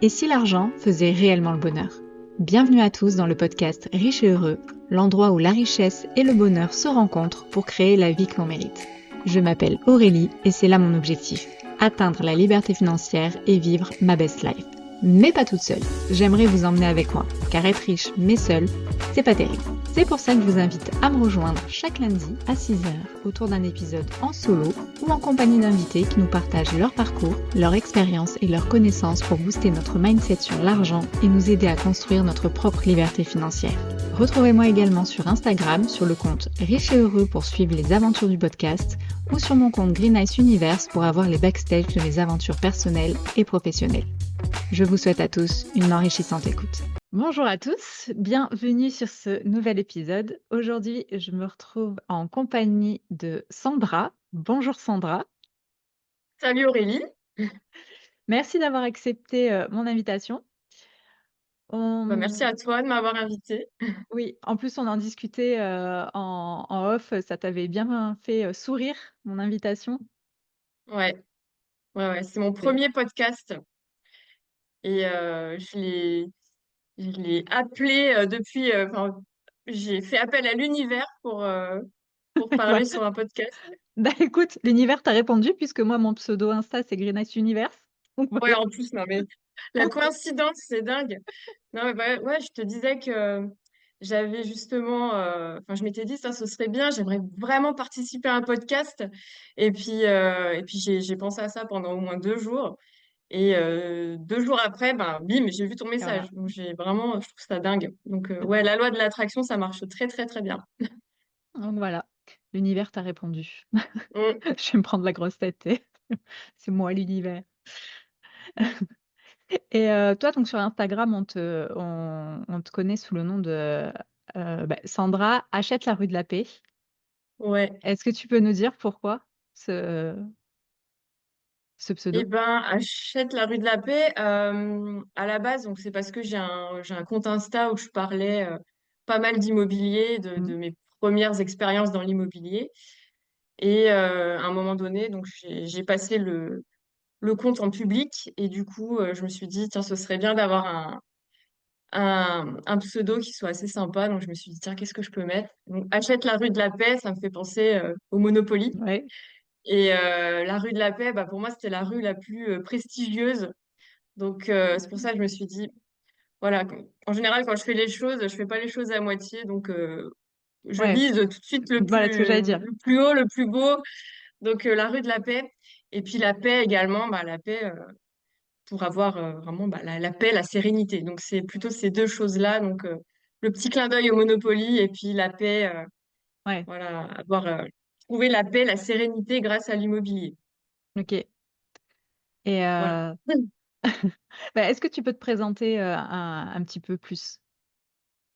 Et si l'argent faisait réellement le bonheur? Bienvenue à tous dans le podcast Riche et Heureux, l'endroit où la richesse et le bonheur se rencontrent pour créer la vie que l'on mérite. Je m'appelle Aurélie et c'est là mon objectif, atteindre la liberté financière et vivre ma best life. Mais pas toute seule, j'aimerais vous emmener avec moi, car être riche mais seule, c'est pas terrible. C'est pour ça que je vous invite à me rejoindre chaque lundi à 6h autour d'un épisode en solo ou en compagnie d'invités qui nous partagent leur parcours, leur expérience et leurs connaissances pour booster notre mindset sur l'argent et nous aider à construire notre propre liberté financière. Retrouvez-moi également sur Instagram sur le compte Riche et Heureux pour suivre les aventures du podcast ou sur mon compte Green Ice Universe pour avoir les backstage de mes aventures personnelles et professionnelles. Je vous souhaite à tous une enrichissante écoute. Bonjour à tous, bienvenue sur ce nouvel épisode. Aujourd'hui, je me retrouve en compagnie de Sandra. Bonjour Sandra. Salut Aurélie. Merci d'avoir accepté mon invitation. Merci On- à toi de m'avoir invitée. Oui, en plus on en discutait en off, ça t'avait bien fait sourire, mon invitation. Ouais, ouais, c'est mon C'est- premier podcast et je l'ai appelé depuis. Enfin, j'ai fait appel à l'univers pour parler Voilà. sur un podcast. Bah écoute, l'univers t'a répondu puisque moi mon pseudo Insta c'est Greenlight Universe. Donc Ouais, voilà. en plus, non mais la coïncidence, c'est dingue. Non mais ouais, je te disais que j'avais justement, enfin, je m'étais dit ça, ce serait bien. J'aimerais vraiment participer à un podcast. Et puis j'ai pensé à ça pendant au moins 2 jours. Et 2 jours après, ben, bim, j'ai vu ton Et voilà. message. Donc, je trouve ça dingue. Donc, ouais, la loi de l'attraction, ça marche très, très, très bien. Donc voilà, l'univers t'a répondu. Mm. Je vais me prendre la grosse tête. C'est moi l'univers. Et toi, donc sur Instagram, on te connaît sous le nom de Sandra achète la rue de la Paix. Ouais. Est-ce que tu peux nous dire pourquoi ce, ce Eh pseudo? ben, achète la rue de la Paix. À la base, donc c'est parce que j'ai un compte Insta où je parlais pas mal d'immobilier, Mm. de mes premières expériences dans l'immobilier. Et à un moment donné, donc j'ai passé le compte en public. Et du coup, je me suis dit, tiens, ce serait bien d'avoir un pseudo qui soit assez sympa. Donc, je me suis dit, tiens, qu'est-ce que je peux mettre? Donc, achète la rue de la Paix, ça me fait penser au Monopoly. Ouais, Et la rue de la Paix, bah, pour moi, c'était la rue la plus prestigieuse. Donc, c'est pour ça que je me suis dit, voilà, en général, quand je fais les choses, je fais pas les choses à moitié. Donc, je ouais, vise tout de suite le voilà ce que j'allais plus, dire. le plus haut, le plus beau. Donc, la rue de la Paix. Et puis, la paix également, bah, la paix, pour avoir vraiment bah, la paix, la sérénité. Donc, c'est plutôt ces deux choses-là. Donc, le petit clin d'œil au Monopoly et puis la paix, Ouais, voilà, avoir trouvé la paix, la sérénité grâce à l'immobilier. ok. Et Voilà. est-ce que tu peux te présenter un petit peu plus?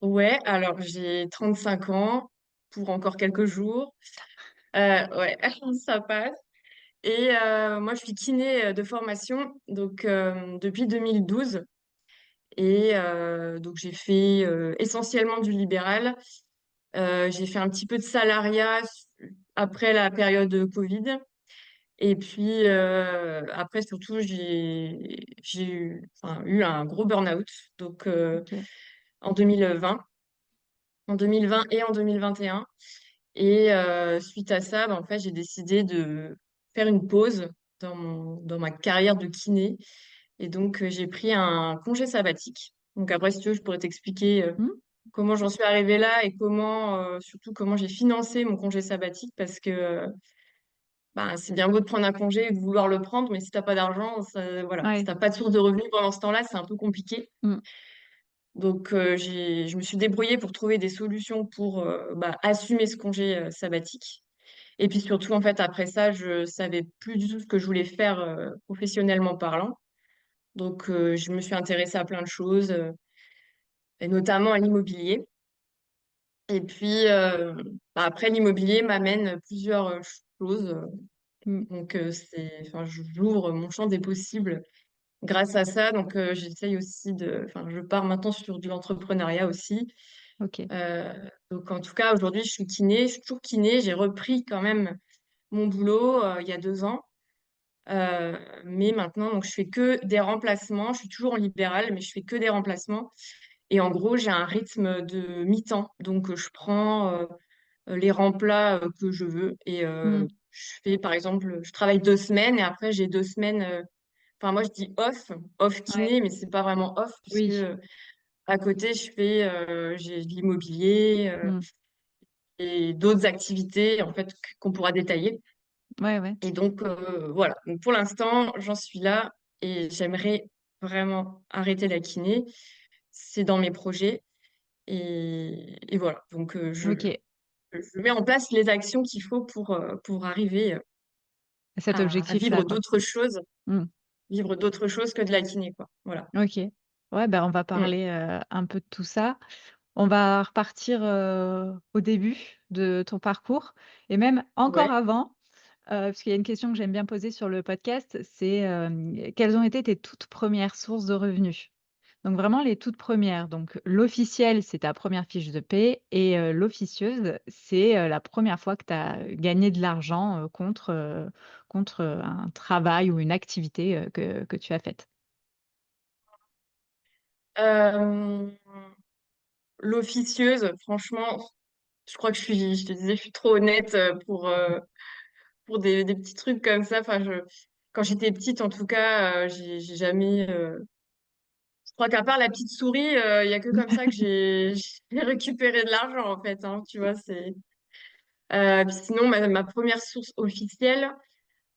Ouais, alors j'ai 35 ans pour encore quelques jours. Ouais, ça passe. Et moi, je suis kiné de formation, donc depuis 2012. Et donc, j'ai fait essentiellement du libéral. J'ai fait un petit peu de salariat après la période de Covid. Et puis après, surtout, j'ai eu un gros burn-out donc, Ok. en 2020, en 2020 et en 2021. Et suite à ça, bah, en fait, j'ai décidé de faire une pause dans ma carrière de kiné. Et donc, j'ai pris un congé sabbatique. Donc après, si tu veux, je pourrais t'expliquer Hmm. comment j'en suis arrivée là et surtout comment j'ai financé mon congé sabbatique parce que bah, c'est bien beau de prendre un congé et de vouloir le prendre, mais si t'as pas d'argent, voilà, si Ouais. t'as pas de source de revenus pendant ce temps-là, c'est un peu compliqué. Hmm. Donc, je me suis débrouillée pour trouver des solutions pour bah, assumer ce congé sabbatique. Et puis surtout, en fait, après ça, je savais plus du tout ce que je voulais faire professionnellement parlant. Donc, je me suis intéressée à plein de choses, et notamment à l'immobilier. Et puis, bah, après, l'immobilier m'amène plusieurs choses. Hmm. Donc, enfin, j'ouvre mon champ des possibles grâce à ça. Donc, j'essaye aussi enfin, je pars maintenant sur de l'entrepreneuriat aussi. Ok. Euh, donc, en tout cas, aujourd'hui, je suis kiné, je suis toujours kiné. J'ai repris quand même mon boulot il y a 2 ans. Mais maintenant, donc, je fais que des remplacements. Je suis toujours en libéral, mais je fais que des remplacements. Et en gros, j'ai un rythme de mi-temps. Donc, je prends les remplats que je veux. Et Mm. je fais, par exemple, je travaille 2 semaines et après, j'ai 2 semaines. Enfin, moi, je dis off Ouais. kiné, mais c'est pas vraiment off puisque Oui. à côté, j'ai de l'immobilier Mm. et d'autres activités, en fait, qu'on pourra détailler. Ouais, ouais. Et donc, voilà. Donc, pour l'instant, j'en suis là et j'aimerais vraiment arrêter la kiné. C'est dans mes projets. Et voilà. Donc, Ok. je mets en place les actions qu'il faut pour arriver Cet à objectif-là, quoi. Mm. vivre d'autres choses que de la kiné, quoi. Voilà. Ok. Ouais, ben on va Mm. parler un peu de tout ça. On va repartir au début de ton parcours et même encore Ouais. avant, parce qu'il y a une question que j'aime bien poser sur le podcast, c'est quelles ont été tes toutes premières sources de revenus? Donc vraiment les toutes premières. Donc l'officiel, c'est ta première fiche de paie et l'officieuse, c'est la première fois que tu as gagné de l'argent contre un travail ou une activité que tu as faite. Euh, L'officieuse, franchement, je crois que je te disais, je suis trop honnête pour des petits trucs comme ça. Enfin, quand j'étais petite, en tout cas, j'ai jamais. Je crois qu'à part la petite souris, il y a que comme ça que j'ai récupéré de l'argent, en fait. Hein, tu vois, c'est. Puis sinon, ma première source officielle,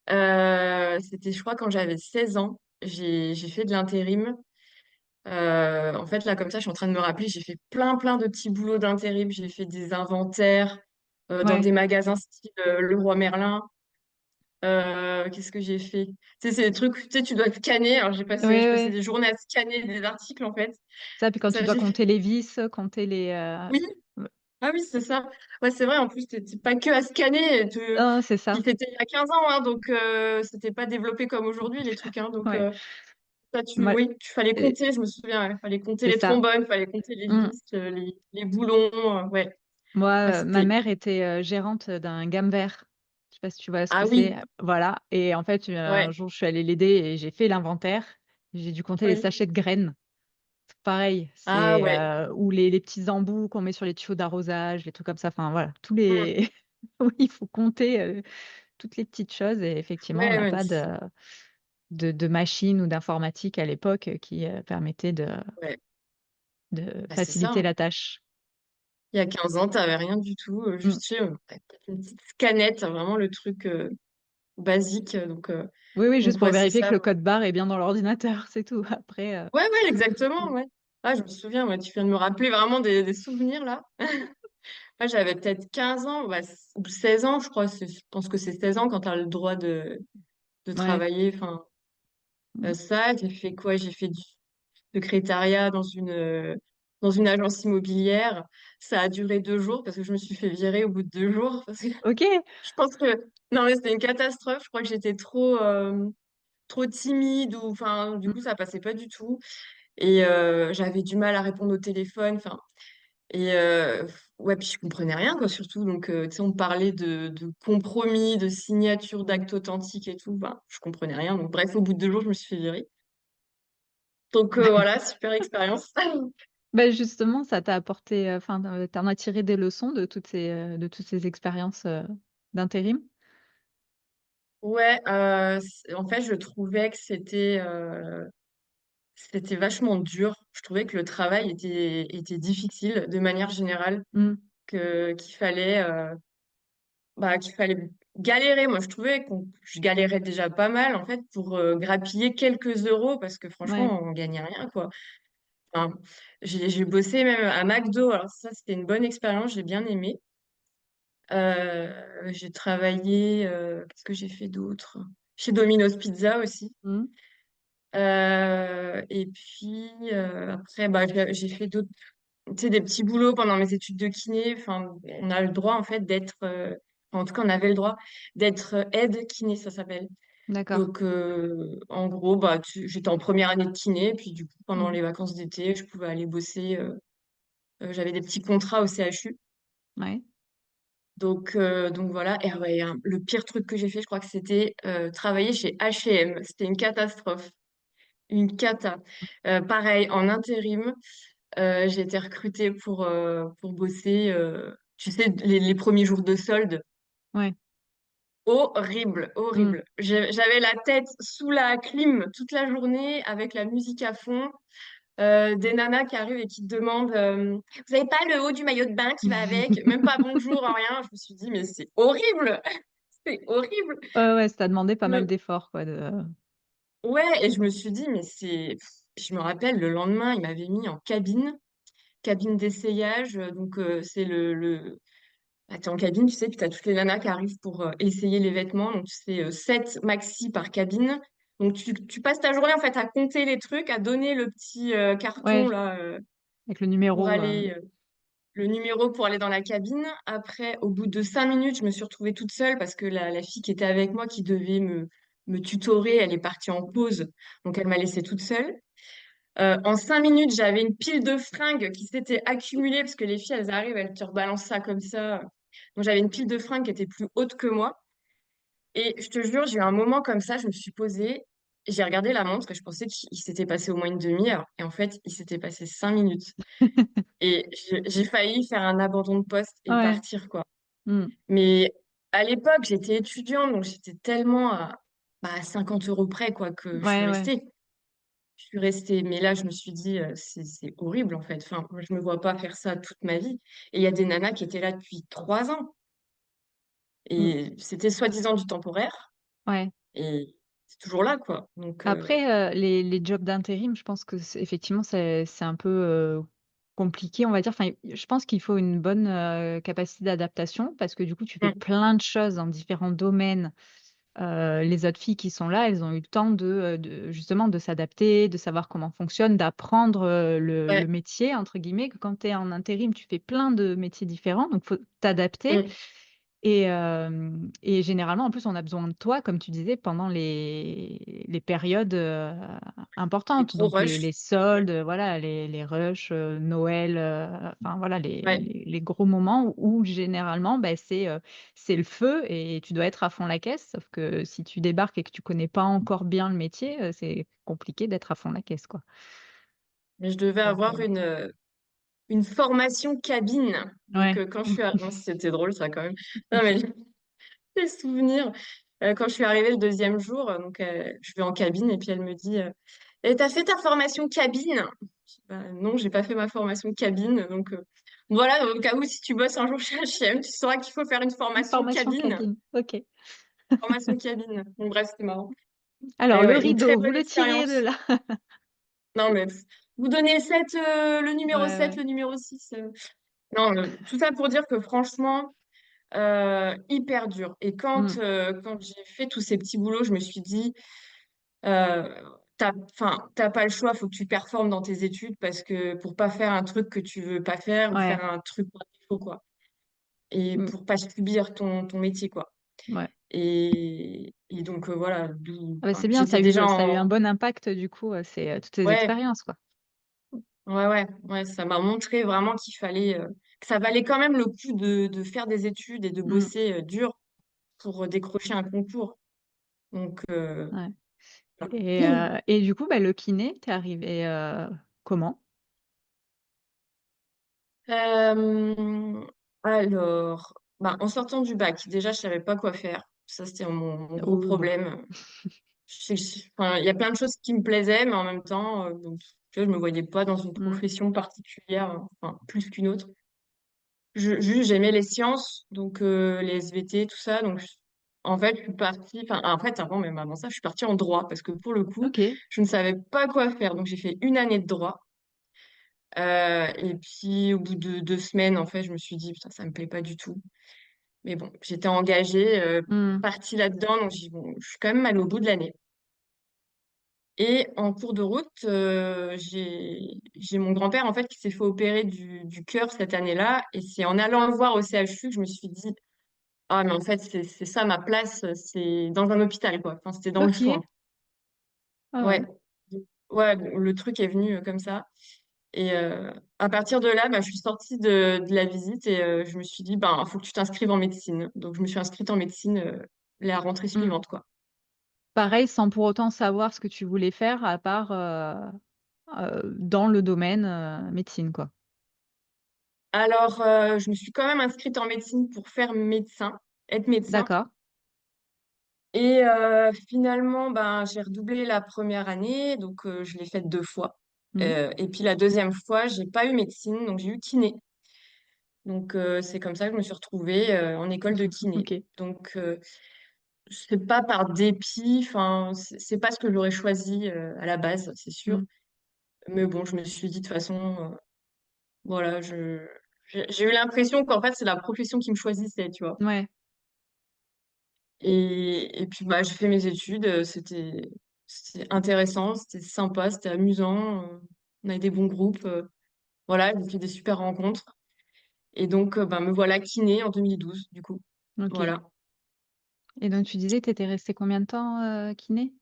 c'était, je crois, quand j'avais 16 ans. J'ai fait de l'intérim. En fait, là, comme ça, je suis en train de me rappeler, j'ai fait plein de petits boulots d'intérim. J'ai fait des inventaires dans Ouais, des magasins style Leroy Merlin. Qu'est-ce que j'ai fait? Tu sais, c'est des trucs, tu sais, tu dois scanner. Alors, ouais, je passais ouais. des journées à scanner des articles, en fait. Ça, puis quand tu Ça, dois j'ai fait. compter les vis, compter les... Oui, ah oui, c'est ça. Ouais, c'est vrai. En plus, t'es pas que à scanner. Ah, c'est Puis ça. c'était il y a 15 ans, hein, donc c'était pas développé comme aujourd'hui, les trucs. Hein, donc, Ouais. ça, Moi, oui, tu fallait euh, compter, je me souviens. Il fallait compter c'est les ça. trombones, fallait compter les Mm. vis, les boulons. Ouais. Ouais, Moi, ma c'était. mère était gérante d'un gamme vert. Je sais pas si tu vois ce que Ah c'est. oui, Voilà. Et en fait, un ouais, jour, je suis allée l'aider et j'ai fait l'inventaire. J'ai dû compter les oui. sachets de graines. Pareil, Ah c'est ouais. ou les petits embouts qu'on met sur les tuyaux d'arrosage, les trucs comme ça. Enfin, voilà, tous Mm. les... Oui, il faut compter toutes les petites choses. Et effectivement, on Ouais, n'a ouais, pas de machine ou d'informatique à l'époque qui permettait ouais. de Bah, c'est ça. faciliter Hein. la tâche. Il y a 15 ans, t'avais rien du tout. Mm. Juste chez t'avais peut-être une petite scanette, vraiment le truc basique. Oui, oui, juste Donc pour ouais, c'est vérifier que ça. le code barre est bien dans l'ordinateur, c'est tout. Après, Ouais, exactement, ouais. Ah, je me souviens, ouais, tu viens de me rappeler vraiment des souvenirs là. Ah, j'avais peut-être 15 ans, bah, ou 16 ans, je crois. Je pense que c'est 16 ans quand tu as le droit de ouais. travailler. Enfin, Mm. ça, j'ai fait quoi? J'ai fait du secrétariat dans une agence immobilière. Ça a duré 2 jours parce que je me suis fait virer au bout de 2 jours. Parce que Ok. je pense que, non, mais c'était une catastrophe. Je crois que j'étais trop timide ou, enfin, du coup, Mm. ça passait pas du tout. Et j'avais du mal à répondre au téléphone. Enfin, et ouais, puis je comprenais rien, quoi, surtout. Donc, tu sais, on me parlait de compromis, de signature d'actes authentiques et tout. Ben, je comprenais rien. Donc, bref, au bout de 2 jours, je me suis fait virer. Donc, voilà, super expérience. Ben justement, ça t'a apporté, enfin, t'en as tiré des leçons de toutes ces expériences d'intérim? Ouais, en fait, je trouvais que c'était vachement dur. Je trouvais que le travail était difficile de manière générale, Mm. qu'il fallait galérer. Moi, je trouvais que je galérais déjà pas mal, en fait, pour grappiller quelques euros, parce que Ouais. franchement, on gagnait rien, quoi. Enfin, j'ai bossé même à McDo, alors ça, c'était une bonne expérience, j'ai bien aimé. J'ai travaillé, qu'est-ce que j'ai fait d'autre? Chez Domino's Pizza aussi. Mm. Et puis après, bah, j'ai fait d'autres, tu sais, des petits boulots pendant mes études de kiné. Enfin, on a le droit en fait d'être, enfin, en tout cas, on avait le droit d'être aide kiné, ça s'appelle. D'accord. Donc, en gros, bah, j'étais en première année de kiné, puis du coup, pendant Mm. les vacances d'été, je pouvais aller bosser. J'avais des petits contrats au CHU. Ouais. Donc voilà. Et ouais, hein, le pire truc que j'ai fait, je crois que c'était travailler chez H&M. C'était une catastrophe. Une cata. Pareil, en intérim, j'ai été recrutée pour bosser, tu sais, les premiers jours de solde. Ouais. Horrible, Mm. horrible. J'avais la tête sous la clim toute la journée avec la musique à fond. Des nanas qui arrivent et qui te demandent vous avez pas le haut du maillot de bain qui va avec? Même pas bonjour, rien. Je me suis dit, mais c'est horrible! C'est horrible! Ouais, ouais, ça t'a demandé pas mal Le- d'efforts, quoi. Ouais, et je me suis dit, mais c'est. Je me rappelle, le lendemain, il m'avait mis en cabine d'essayage. Donc, c'est bah, t'es en cabine, tu sais, puis t'as toutes les nanas qui arrivent pour essayer les vêtements. Donc, c'est 7 maxi par cabine. Donc, tu passes ta journée, en fait, à compter les trucs, à donner le petit carton, Ouais, là, avec le pour numéro. aller. Le numéro pour aller dans la cabine. Après, au bout de 5 minutes, je me suis retrouvée toute seule parce que la fille qui était avec moi, qui devait me tutorer, elle est partie en pause. Donc, elle m'a laissée toute seule. En 5 minutes, j'avais une pile de fringues qui s'était accumulée parce que les filles, elles arrivent, elles te rebalancent ça comme ça. Donc, j'avais une pile de fringues qui était plus haute que moi. Et je te jure, j'ai eu un moment comme ça, je me suis posée, j'ai regardé la montre et je pensais qu'il s'était passé au moins une demi-heure. Et en fait, il s'était passé 5 minutes. Et j'ai failli faire un abandon de poste et Ouais. partir, quoi. Mm. Mais à l'époque, j'étais étudiante, donc j'étais tellement à 50 euros près, quoi, que je suis Ouais, ouais. restée. Je suis restée. Mais là, je me suis dit, c'est horrible, en fait. Enfin, moi, je me vois pas faire ça toute ma vie. Et il y a des nanas qui étaient là depuis 3 ans. Mm. Et c'était soi-disant du temporaire. Ouais. Et c'est toujours là, quoi. Donc, Après, les jobs d'intérim, je pense que effectivement, c'est un peu compliqué, on va dire. Enfin, je pense qu'il faut une bonne capacité d'adaptation parce que du coup, tu fais mm, plein de choses dans différents domaines. Les autres filles qui sont là, elles ont eu le temps justement de s'adapter, de savoir comment fonctionne, d'apprendre le ouais, métier, entre guillemets, que quand tu es en intérim, tu fais plein de métiers différents, donc faut t'adapter. mm, Et généralement, en plus, on a besoin de toi, comme tu disais, pendant les périodes les importantes. gros Donc, les rushs. soldes, voilà, les rushs, Noël, enfin, voilà, Ouais. les gros moments où généralement, ben, c'est le feu et tu dois être à fond la caisse. Sauf que si tu débarques et que tu connais pas encore bien le métier, c'est compliqué d'être à fond la caisse, quoi. Mais je devais Donc, avoir une formation cabine. Donc, ouais. quand je suis arrivée, c'était drôle, ça, quand même. Non, mais des souvenirs. Quand je suis arrivée le deuxième jour, donc je vais en cabine et puis elle me dit et t'as fait ta formation cabine? Je dis, bah, non, j'ai pas fait ma formation cabine. Donc voilà, au cas où si tu bosses un jour chez H&M, tu sauras qu'il faut faire une Une formation formation cabine. cabine. OK. Formation cabine. Bon, bref, c'était marrant. Alors, Et le ouais, une très rideau, vous bonne le tirez de expérience. là. Non, mais vous donnez le Ouais, numéro 7 ouais. le numéro 6 Non, tout ça pour dire que franchement, hyper dur. Et Mm, quand j'ai fait tous ces petits boulots, je me suis dit, enfin, t'as pas le choix, faut que tu performes dans tes études parce que pour pas faire un truc que tu veux pas faire ou ouais. faire un truc par défaut, quoi. Et Mm, pour pas subir ton métier, quoi. ouais. Et donc, voilà, Ah bah, enfin, c'est bien, j'étais déjà ça a eu un en. bon impact du coup, c'est toutes ces Ouais, expériences, quoi. ouais, ça m'a montré vraiment qu'il fallait, que ça valait quand même le coup de faire des études et de Mm, bosser dur pour décrocher un concours. Donc, ouais. voilà. Et du coup, bah, le kiné, t'es arrivé comment? Euh, alors, bah, en sortant du bac, déjà, je savais pas quoi faire. Ça, c'était mon gros Ouh. problème. Enfin, il y a plein de choses qui me plaisaient, mais en même temps, donc, tu vois, je me voyais pas dans une Mm, profession particulière, hein, enfin, plus qu'une autre. Juste, j'aimais les sciences, donc les SVT, tout ça. Donc, en fait, je suis partie, enfin, en fait, avant, même avant ça, je suis partie en droit, parce que pour le coup, ok, je ne savais pas quoi faire. Donc, j'ai fait une année de droit. Et puis, au bout de 2 semaines, en fait, je me suis dit, putain, ça me plaît pas du tout. Mais bon, j'étais engagée, mm, partie là-dedans, donc j'ai dit, bon, je suis quand même allée au bout de l'année. Et en cours de route, j'ai mon grand-père, en fait, qui s'est fait opérer du cœur cette année-là. Et c'est en allant le voir au CHU que je me suis dit, ah, mais en fait, c'est ça ma place, c'est dans un hôpital, quoi. Enfin, c'était dans le ok, soin. ah Ouais. ouais. Ouais, bon, le truc est venu comme ça. Et à partir de là, bah, je suis sortie de la visite et je me suis dit, ben, faut que tu t'inscrives en médecine. Donc, je me suis inscrite en médecine la rentrée Mmh. suivante, quoi. Pareil, sans pour autant savoir ce que tu voulais faire à part, dans le domaine, médecine, quoi? Alors, je me suis quand même inscrite en médecine pour faire médecin, être médecin. D'accord. Et finalement, ben, j'ai redoublé la première année, donc je l'ai faite 2 fois. Mmh. Et puis la deuxième fois, j'ai pas eu médecine, donc j'ai eu kiné. Donc c'est comme ça que je me suis retrouvée en école de kiné. OK. Donc c'est pas par dépit, enfin c'est pas ce que j'aurais choisi à la base, c'est sûr. Mmh. Mais bon, je me suis dit de toute façon, voilà, j'ai eu l'impression qu'en fait c'est la profession qui me choisissait, tu vois. Ouais. Et puis bah j'ai fait mes études, c'était intéressant, c'était sympa, c'était amusant, on avait des bons groupes, voilà, j'ai fait des super rencontres. Et donc bah me voilà kiné en 2012 du coup. OK. Voilà. Et donc tu disais, tu étais restée combien de temps, kiné?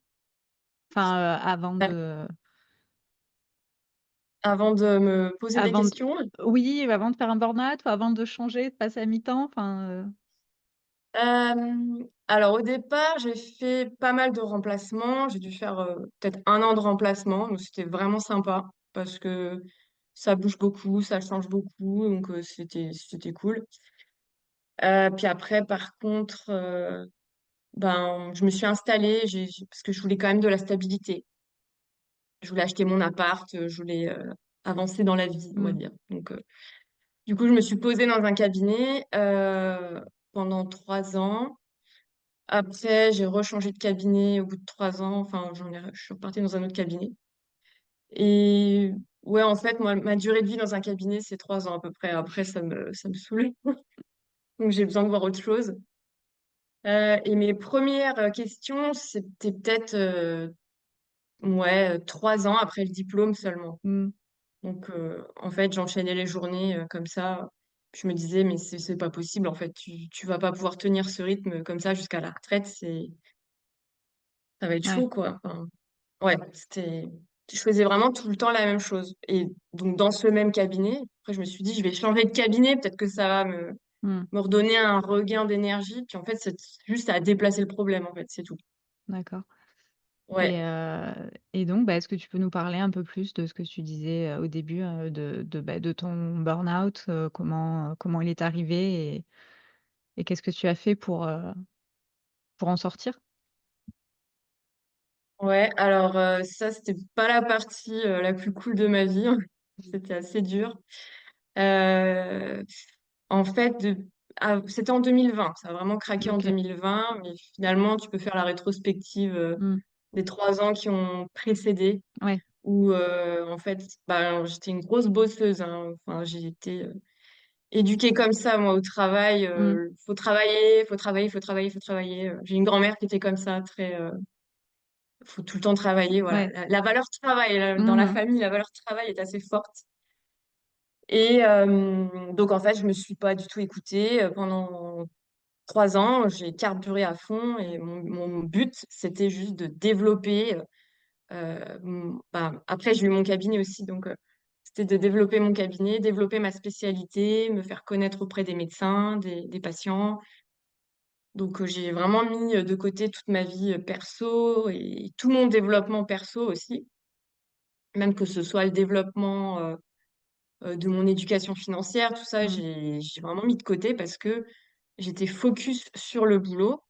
Enfin, Euh, Avant de me poser des avant d questions. oui, avant de faire un burn-out ou avant de changer, de passer à mi-temps? Enfin, Alors au départ, j'ai fait pas mal de remplacements. J'ai dû faire peut-être 1 an de remplacement, donc c'était vraiment sympa parce que ça bouge beaucoup, ça change beaucoup, donc c'était cool. Puis après, par contre, ben je me suis installée, parce que je voulais quand même de la stabilité. Je voulais acheter mon appart, je voulais avancer dans la vie, on va mmh, dire. Donc du coup, je me suis posée dans un cabinet pendant 3 ans. Après, j'ai rechangé de cabinet au bout de 3 ans. Enfin, je suis repartie dans un autre cabinet. Et ouais, en fait, moi, ma durée de vie dans un cabinet, c'est 3 ans à peu près. Après, ça me saoule. Donc, j'ai besoin de voir autre chose. Et mes premières questions, c'était peut-être ouais, 3 ans après le diplôme seulement. mmh, Donc, en fait, j'enchaînais les journées comme ça. Je me disais, mais c'est pas possible. En fait, tu vas pas pouvoir tenir ce rythme comme ça jusqu'à la retraite. Ça va être ouais, chaud, quoi. Enfin, ouais, je faisais vraiment tout le temps la même chose. Et donc, dans ce même cabinet, après, je me suis dit, je vais changer de cabinet, peut-être que ça va mmh, me redonner un regain d'énergie. Puis en fait, c'est juste à déplacer le problème, en fait, c'est tout. d'accord. Ouais, Et donc, bah, est-ce que tu peux nous parler un peu plus de ce que tu disais, au début, de ton burn-out, comment il est arrivé et qu'est-ce que tu as fait pour en sortir? ouais. Alors, ça, c'était pas la partie la plus cool de ma vie. C'était assez dur. Euh, En fait, c'était en 2020. Ça a vraiment craqué en OK. 2020. Mais finalement, tu peux faire la rétrospective Mmh. des 3 ans qui ont précédé. Ouais. Où en fait bah, j'étais une grosse bosseuse, hein. Enfin, j'ai été éduquée comme ça moi au travail, Mmh. faut travailler, faut travailler, faut travailler, faut travailler. J'ai une grand-mère qui était comme ça, très faut tout le temps travailler, voilà. Ouais. La valeur travail dans Mmh la mh. famille, la valeur travail est assez forte. Et donc en fait je me suis pas du tout écoutée pendant 3 ans. J'ai carburé à fond et mon but c'était juste de développer. Bah, après, j'ai eu mon cabinet aussi, donc c'était de développer mon cabinet, développer ma spécialité, me faire connaître auprès des médecins, des patients. Donc, j'ai vraiment mis de côté toute ma vie perso et tout mon développement perso aussi, même que ce soit le développement de mon éducation financière, tout ça, Mmh. j'ai vraiment mis de côté parce que j'étais focus sur le boulot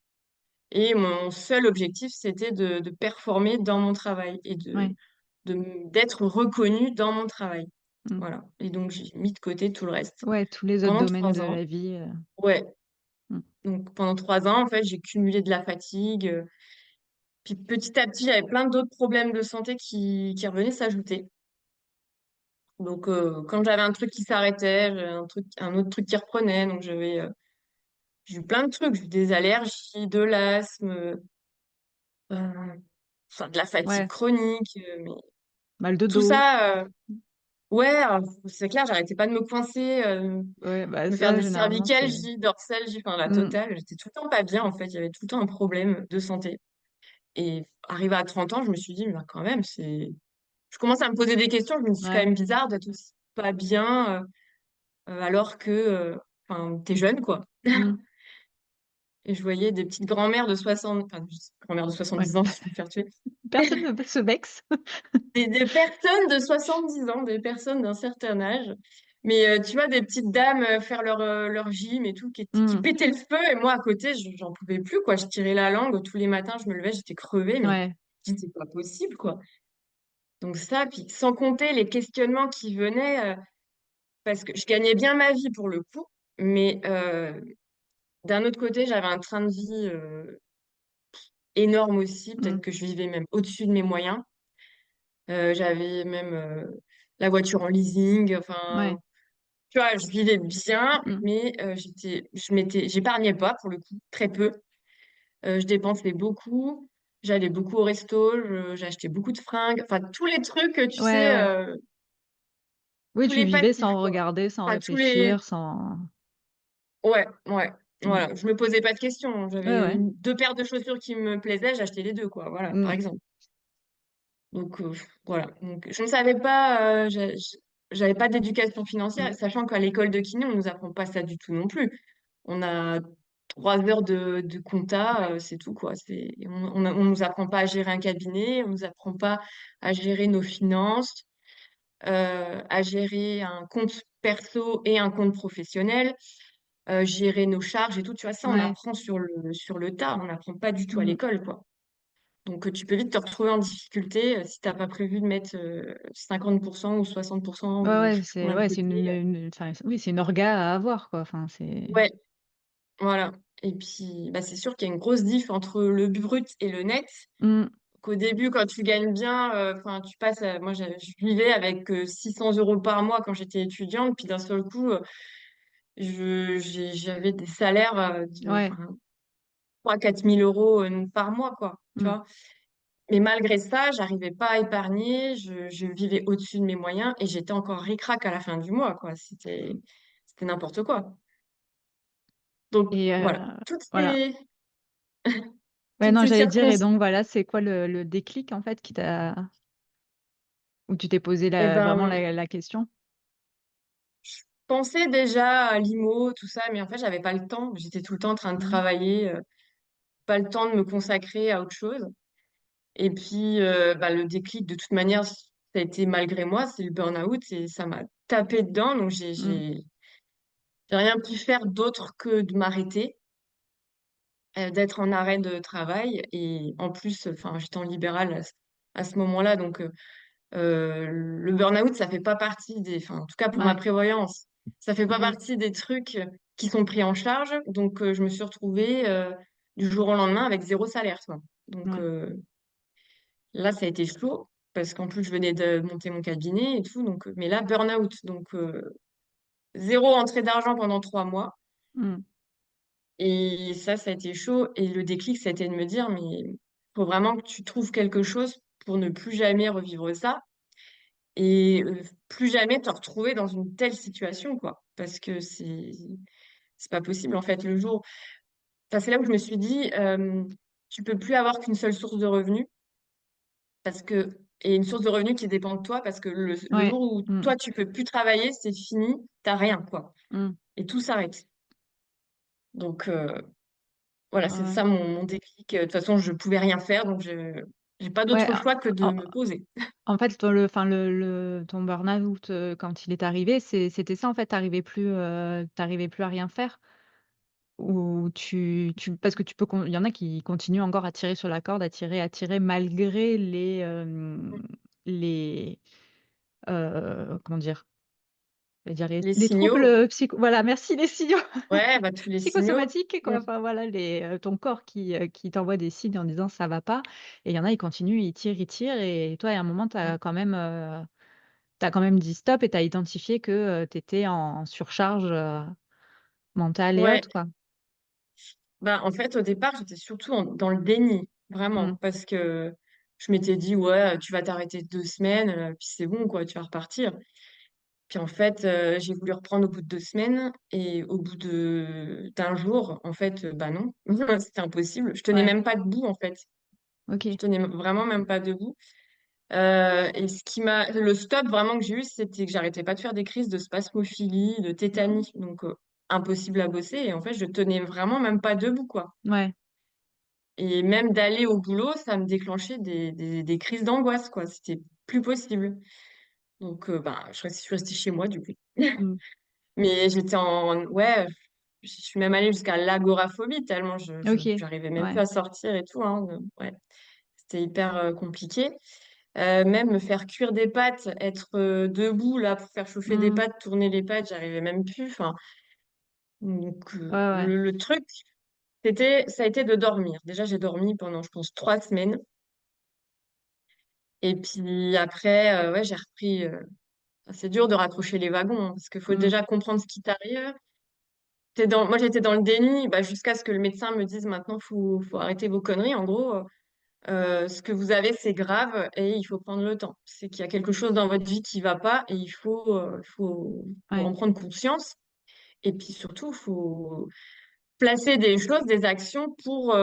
et mon seul objectif, c'était de performer dans mon travail et Ouais. d'être reconnue dans mon travail. Mmh. Voilà. Et donc, j'ai mis de côté tout le reste. Ouais, tous les autres Pendant domaines trois de ans. la vie, Ouais. mmh. Donc, pendant 3 ans, en fait, j'ai cumulé de la fatigue. Puis, petit à petit, j'avais plein d'autres problèmes de santé qui revenaient s'ajouter. Donc, quand j'avais un truc qui s'arrêtait, j'avais un autre truc qui reprenait. Donc, j'ai eu plein de trucs. J'ai eu des allergies, de l'asthme, enfin, de la fatigue Ouais, chronique. Mais mal de tout dos. ça, ouais, alors, c'est clair, j'arrêtais pas de me coincer, Ouais, bah, me faire ça des généralement c'est cervicalgies, dorsales, enfin la mmh. totale. J'étais tout le temps pas bien en fait, il y avait tout le temps un problème de santé. Et arrivé à 30 ans, je me suis dit, mais quand même, je commence à me poser des questions. Je me dis, c'est quand Ouais. même bizarre d'être aussi pas bien alors que, enfin, t'es jeune, quoi. Mm. Et je voyais des petites grand-mères de 60, enfin, grand-mères de Ouais. 70 ans, ça va me faire tuer. Personne ne se vexe. Des personnes de 70 ans, des personnes d'un certain âge. Mais tu vois, des petites dames faire leur gym et tout, qui Mm. pétaient le feu. Et moi, à côté, j'en pouvais plus, quoi. Je tirais la langue tous les matins, je me levais, j'étais crevée, mais Ouais. je dis, c'est pas possible, quoi. Donc ça, puis sans compter les questionnements qui venaient, parce que je gagnais bien ma vie pour le coup, mais d'un autre côté, j'avais un train de vie énorme aussi. Peut-être Mm. que je vivais même au-dessus de mes moyens. J'avais même la voiture en leasing. Enfin, Ouais. tu vois, je vivais bien, Mm. mais j'épargnais pas pour le coup, très peu. Je dépensais beaucoup. J'allais beaucoup au resto. J'achetais beaucoup de fringues. Enfin, tous les trucs, tu Ouais, sais, ouais. Oui, tous tu les vivais passifs, sans quoi. regarder, sans Enfin, tous les. réfléchir, sans. Ouais, ouais. Mm. Voilà, je me posais pas de questions. Ouais, J'avais ouais. deux paires de chaussures qui me plaisaient, j'achetais les deux, quoi. Voilà, par Mm. exemple. Donc voilà. Donc je ne savais pas, j'avais pas d'éducation financière, Mm. sachant qu'à l'école de kiné, on nous apprend pas ça du tout non plus. On a 3 heures de compta, c'est tout quoi. On nous apprend pas à gérer un cabinet, on nous apprend pas à gérer nos finances, à gérer un compte perso et un compte professionnel, gérer nos charges et tout. Tu vois, ça, on Ouais. apprend sur le tas. On n'apprend pas du tout à Mm. l'école, quoi. Donc, tu peux vite te retrouver en difficulté si t'as pas prévu de mettre 50% ou 60% Ouais, ou je ouais, sais plus combien de c'est côté. enfin, oui, c'est une orga à avoir, quoi. Enfin, c'est. Ouais, voilà. Et puis, bah, c'est sûr qu'il y a une grosse diff entre le brut et le net. Mm. Qu'au début, quand tu gagnes bien, enfin, tu passes moi, je vivais avec 600 euros par mois quand j'étais étudiante, puis d'un seul coup, j'avais des salaires Ouais. enfin, 3 000 à 4 000 euros par mois, quoi. Tu Mm. vois. Mais malgré ça, j'arrivais pas à épargner, je vivais au-dessus de mes moyens et j'étais encore ric-rac à la fin du mois, quoi. C'était n'importe quoi. Donc, Et voilà. voilà. Ouais, Toutes non, ces j'allais dire, et circonstances, donc voilà, c'est quoi le déclic, en fait, qui t'a. Où tu t'es posé eh vraiment ben, la question? je pensais déjà à l'IMO, tout ça, mais en fait, j'avais pas le temps. J'étais tout le temps en train de Mm. travailler, pas le temps de me consacrer à autre chose. Et puis, bah, le déclic, de toute manière, ça a été malgré moi, c'est le burn-out et ça m'a tapé dedans. Donc, Mm. j'ai rien pu faire d'autre que de m'arrêter, d'être en arrêt de travail. Et en plus, enfin, j'étais en libéral à ce moment-là. Donc, le burn-out, ça fait pas partie enfin, en tout cas pour ma Ouais. prévoyance, ça fait pas Mm. partie des trucs qui sont pris en charge. Donc, je me suis retrouvée du jour au lendemain avec zéro salaire, quoi. Donc, Ouais. là, ça a été chaud parce qu'en plus, je venais de monter mon cabinet et tout. Donc, mais là, burn-out. Donc, zéro entrée d'argent pendant 3 mois. Mm. Et ça a été chaud. Et le déclic, ça a été de me dire, mais faut vraiment que tu trouves quelque chose pour ne plus jamais revivre ça et plus jamais te retrouver dans une telle situation, quoi. Parce que c'est pas possible, en fait, le jour. Enfin, c'est là où je me suis dit, tu peux plus avoir qu'une seule source de revenus parce que et une source de revenus qui dépend de toi parce que le Ouais. jour où Mm. toi tu peux plus travailler, c'est fini, t'as rien, quoi. Mm. Et tout s'arrête. Donc voilà, c'est Ouais. ça mon déclic. De toute façon, je pouvais rien faire, donc je j'ai pas Ouais. d'autre choix que de En, me poser. en fait, enfin, ton burn-out, quand il est arrivé, c'était ça, en fait, t'arrivais plus à rien faire. Ou parce que il y en a qui continuent encore à tirer sur la corde, à tirer malgré les, comment dire? Je vais dire Les les troubles, signaux, voilà, merci, les signaux ouais, bah tous les signaux. psychosomatiques, Mm. quoi. Enfin, voilà, ton corps qui t'envoie des signes en disant: «Ça va pas», et il y en a, ils continuent, ils tirent, et toi, à un moment, tu quand même dit stop, et tu as identifié que, tu étais en surcharge, mentale et Ouais, autres, quoi. bah en fait au départ j'étais surtout dans le déni, vraiment, Mmh. parce que je m'étais dit ouais tu vas t'arrêter 2 semaines, puis c'est bon quoi, tu vas repartir. Puis en fait j'ai voulu reprendre au bout de 2 semaines et au bout de d'un jour en fait bah non c'était impossible. Je tenais Ouais, même pas debout en fait. Je OK. tenais vraiment même pas debout. Et le stop vraiment que j'ai eu, c'était que j'arrêtais pas de faire des crises de spasmophilie, de Mhm. tétanie, donc impossible à bosser. Et en fait, je tenais vraiment même pas debout, quoi. Ouais. Et même d'aller au boulot, ça me déclenchait des crises d'angoisse, quoi. C'était plus possible. Donc, ben, je suis restée chez moi, du coup. Mm. Mais ouais, je suis même allée jusqu'à l'agoraphobie, tellement Ok. j'arrivais même plus Ouais. à sortir et tout, hein. Ouais, c'était hyper compliqué. Même me faire cuire des pâtes, être debout là pour faire chauffer des Mm. pâtes, tourner les pâtes, j'arrivais même plus. Enfin, donc Ouais, ouais. le truc, ça a été de dormir. Déjà, j'ai dormi pendant, je pense, 3 semaines. Et puis après, ouais, j'ai repris. C'est dur de raccrocher les wagons, hein, parce qu'il faut Mm. déjà comprendre ce qui t'arrive. Moi, j'étais dans le déni, bah, jusqu'à ce que le médecin me dise maintenant, faut arrêter vos conneries. En gros, ce que vous avez, c'est grave et il faut prendre le temps. C'est qu'il y a quelque chose dans votre vie qui va pas et faut Ouais. en prendre conscience. Et puis surtout, faut placer des choses, des actions pour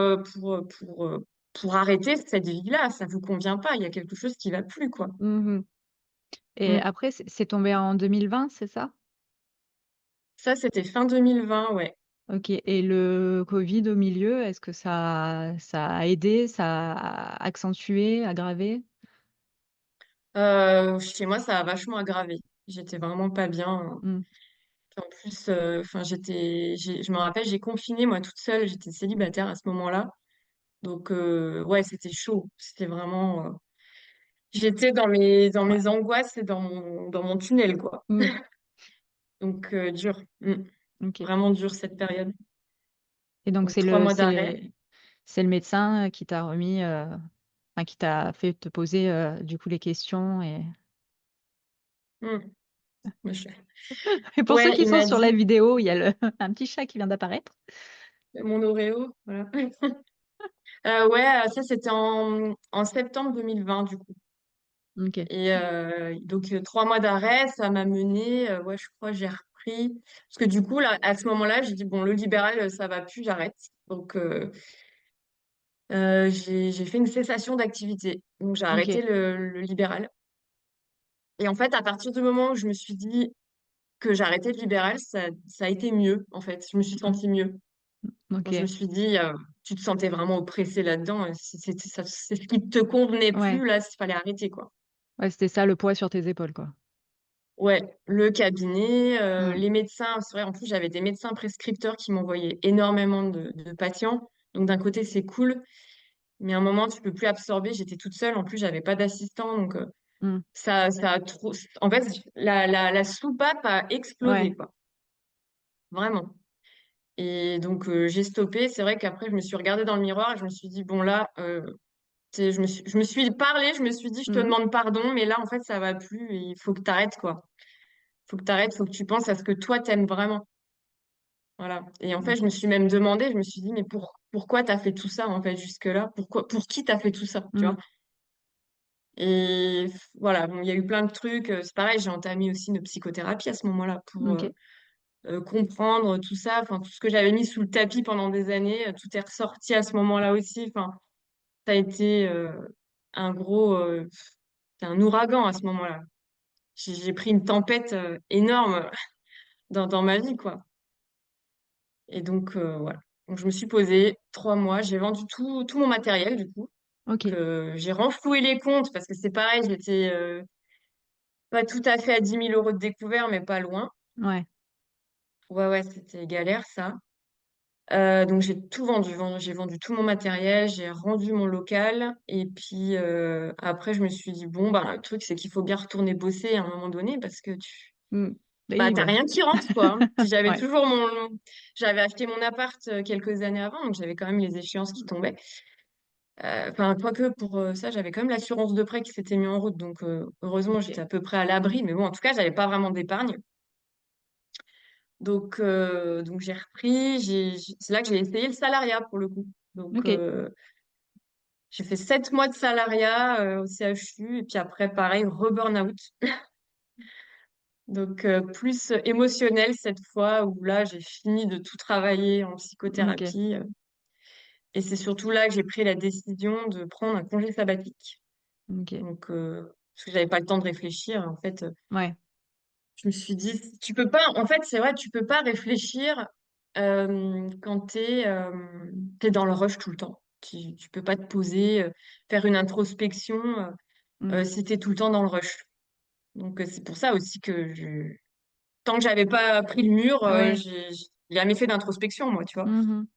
arrêter cette vie-là. Ça vous convient pas. Il y a quelque chose qui va plus, quoi. Mhm. Et Mm. après, c'est tombé en 2020, c'est ça? Ça, c'était fin 2020, ouais. Ok. Et le Covid au milieu, est-ce que ça a aidé, ça a accentué, aggravé? Chez moi, ça a vachement aggravé. J'étais vraiment pas bien. Mm. En plus, enfin, je me rappelle, j'ai confiné moi toute seule. J'étais célibataire à ce moment-là. Donc, ouais, c'était chaud. C'était vraiment. J'étais dans Ouais. mes angoisses et dans mon tunnel, quoi. Mm. Donc, dur. Mm. Ok. Vraiment dur cette période. Et donc Donc, 3 mois d'arrêt. c'est le médecin qui t'a remis, enfin, qui t'a fait te poser du coup les questions Mm. Mais et pour ceux Ouais, qui il sont m'a sur la dit, vidéo, il y a un petit chat qui vient d'apparaître. mon Oreo, voilà. Ouais, ça, c'était en septembre 2020, du coup. Ok. Et donc, 3 mois d'arrêt, ça m'a mené, ouais, je crois, j'ai repris. Parce que du coup, là, à ce moment-là, j'ai dit, bon, le libéral, ça va plus, j'arrête. Donc, j'ai fait une cessation d'activité. Donc, j'ai arrêté Ok. le libéral. Et en fait, à partir du moment où je me suis dit que j'arrêtais le libéral, ça a été mieux, en fait. Je me suis Mm. sentie mieux. Quand je me Ok. suis dit, tu te sentais vraiment oppressée là-dedans, c'est ce qui te convenait Ouais. plus, là, il fallait arrêter, quoi. Ouais, c'était ça le poids sur tes épaules, quoi. Ouais, le cabinet, Mm. les médecins, c'est vrai, en plus j'avais des médecins prescripteurs qui m'envoyaient énormément de patients. Donc d'un côté c'est cool, mais à un moment tu peux plus absorber, j'étais toute seule, en plus j'avais pas d'assistant, donc Mm. ça a trop... En fait, la soupape a explosé, Ouais. quoi, vraiment. Et donc j'ai stoppé, c'est vrai qu'après je me suis regardée dans le miroir et je me suis dit, bon là, je me suis parlé, je me suis dit, je te Mm. demande pardon, mais là en fait ça va plus et il faut que t'arrêtes, quoi. Faut que t'arrêtes, faut que tu penses à ce que toi t'aimes vraiment. Voilà. Et en fait, je me Ok. suis même demandé, je me suis dit, mais pourquoi t'as fait tout ça, en fait, jusque-là? Pour qui t'as fait tout ça, tu Mm. vois? Et voilà, bon, il y a eu plein de trucs. C'est pareil, j'ai entamé aussi une psychothérapie à ce moment-là pour Ok. comprendre tout ça. Enfin, tout ce que j'avais mis sous le tapis pendant des années, tout est ressorti à ce moment-là aussi. Enfin, ça a été un gros, c'est un ouragan à ce moment-là. J'ai pris une tempête énorme dans ma vie, quoi. Et donc, voilà. Donc, je me suis posée 3 mois, j'ai vendu tout mon matériel, du coup. Ok. Donc, j'ai renfloué les comptes parce que c'est pareil, j'étais pas tout à fait à 10 000 € de découvert, mais pas loin. Ouais. Ouais, ouais, c'était galère, ça. Donc, j'ai tout vendu. J'ai vendu tout mon matériel, j'ai rendu mon local. Et puis, après, je me suis dit, bon, bah, le truc, c'est qu'il faut bien retourner bosser à un moment donné parce que Mm. bah, Oui, t'as bah. rien qui rentre, quoi. Puis Ouais. j'avais acheté mon appart quelques années avant, donc j'avais quand même les échéances qui tombaient. Enfin, quoique pour ça, j'avais quand même l'assurance de prêt qui s'était mis en route, donc heureusement, j'étais Ok. à peu près à l'abri. Mais bon, en tout cas, j'avais pas vraiment d'épargne. Donc j'ai repris. C'est là que j'ai essayé le salariat pour le coup. Donc Ok. j'ai fait 7 mois de salariat au CHU et puis après, pareil, re-burn-out. Donc, plus émotionnel cette fois, où là, j'ai fini de tout travailler en Ok. psychothérapie. Et c'est surtout là que j'ai pris la décision de prendre un congé sabbatique. OK. Donc, parce que j'avais pas le temps de réfléchir, en fait, Ouais. je me suis dit, tu peux pas, en fait, c'est vrai, tu peux pas réfléchir quand t'es dans le rush tout le temps. Tu peux pas te poser, faire une introspection Mmh. si t'es tout le temps dans le rush. Donc, c'est pour ça aussi tant que j'avais pas pris le mur, Ouais. j'ai jamais fait d'introspection, moi, tu vois. Mmh.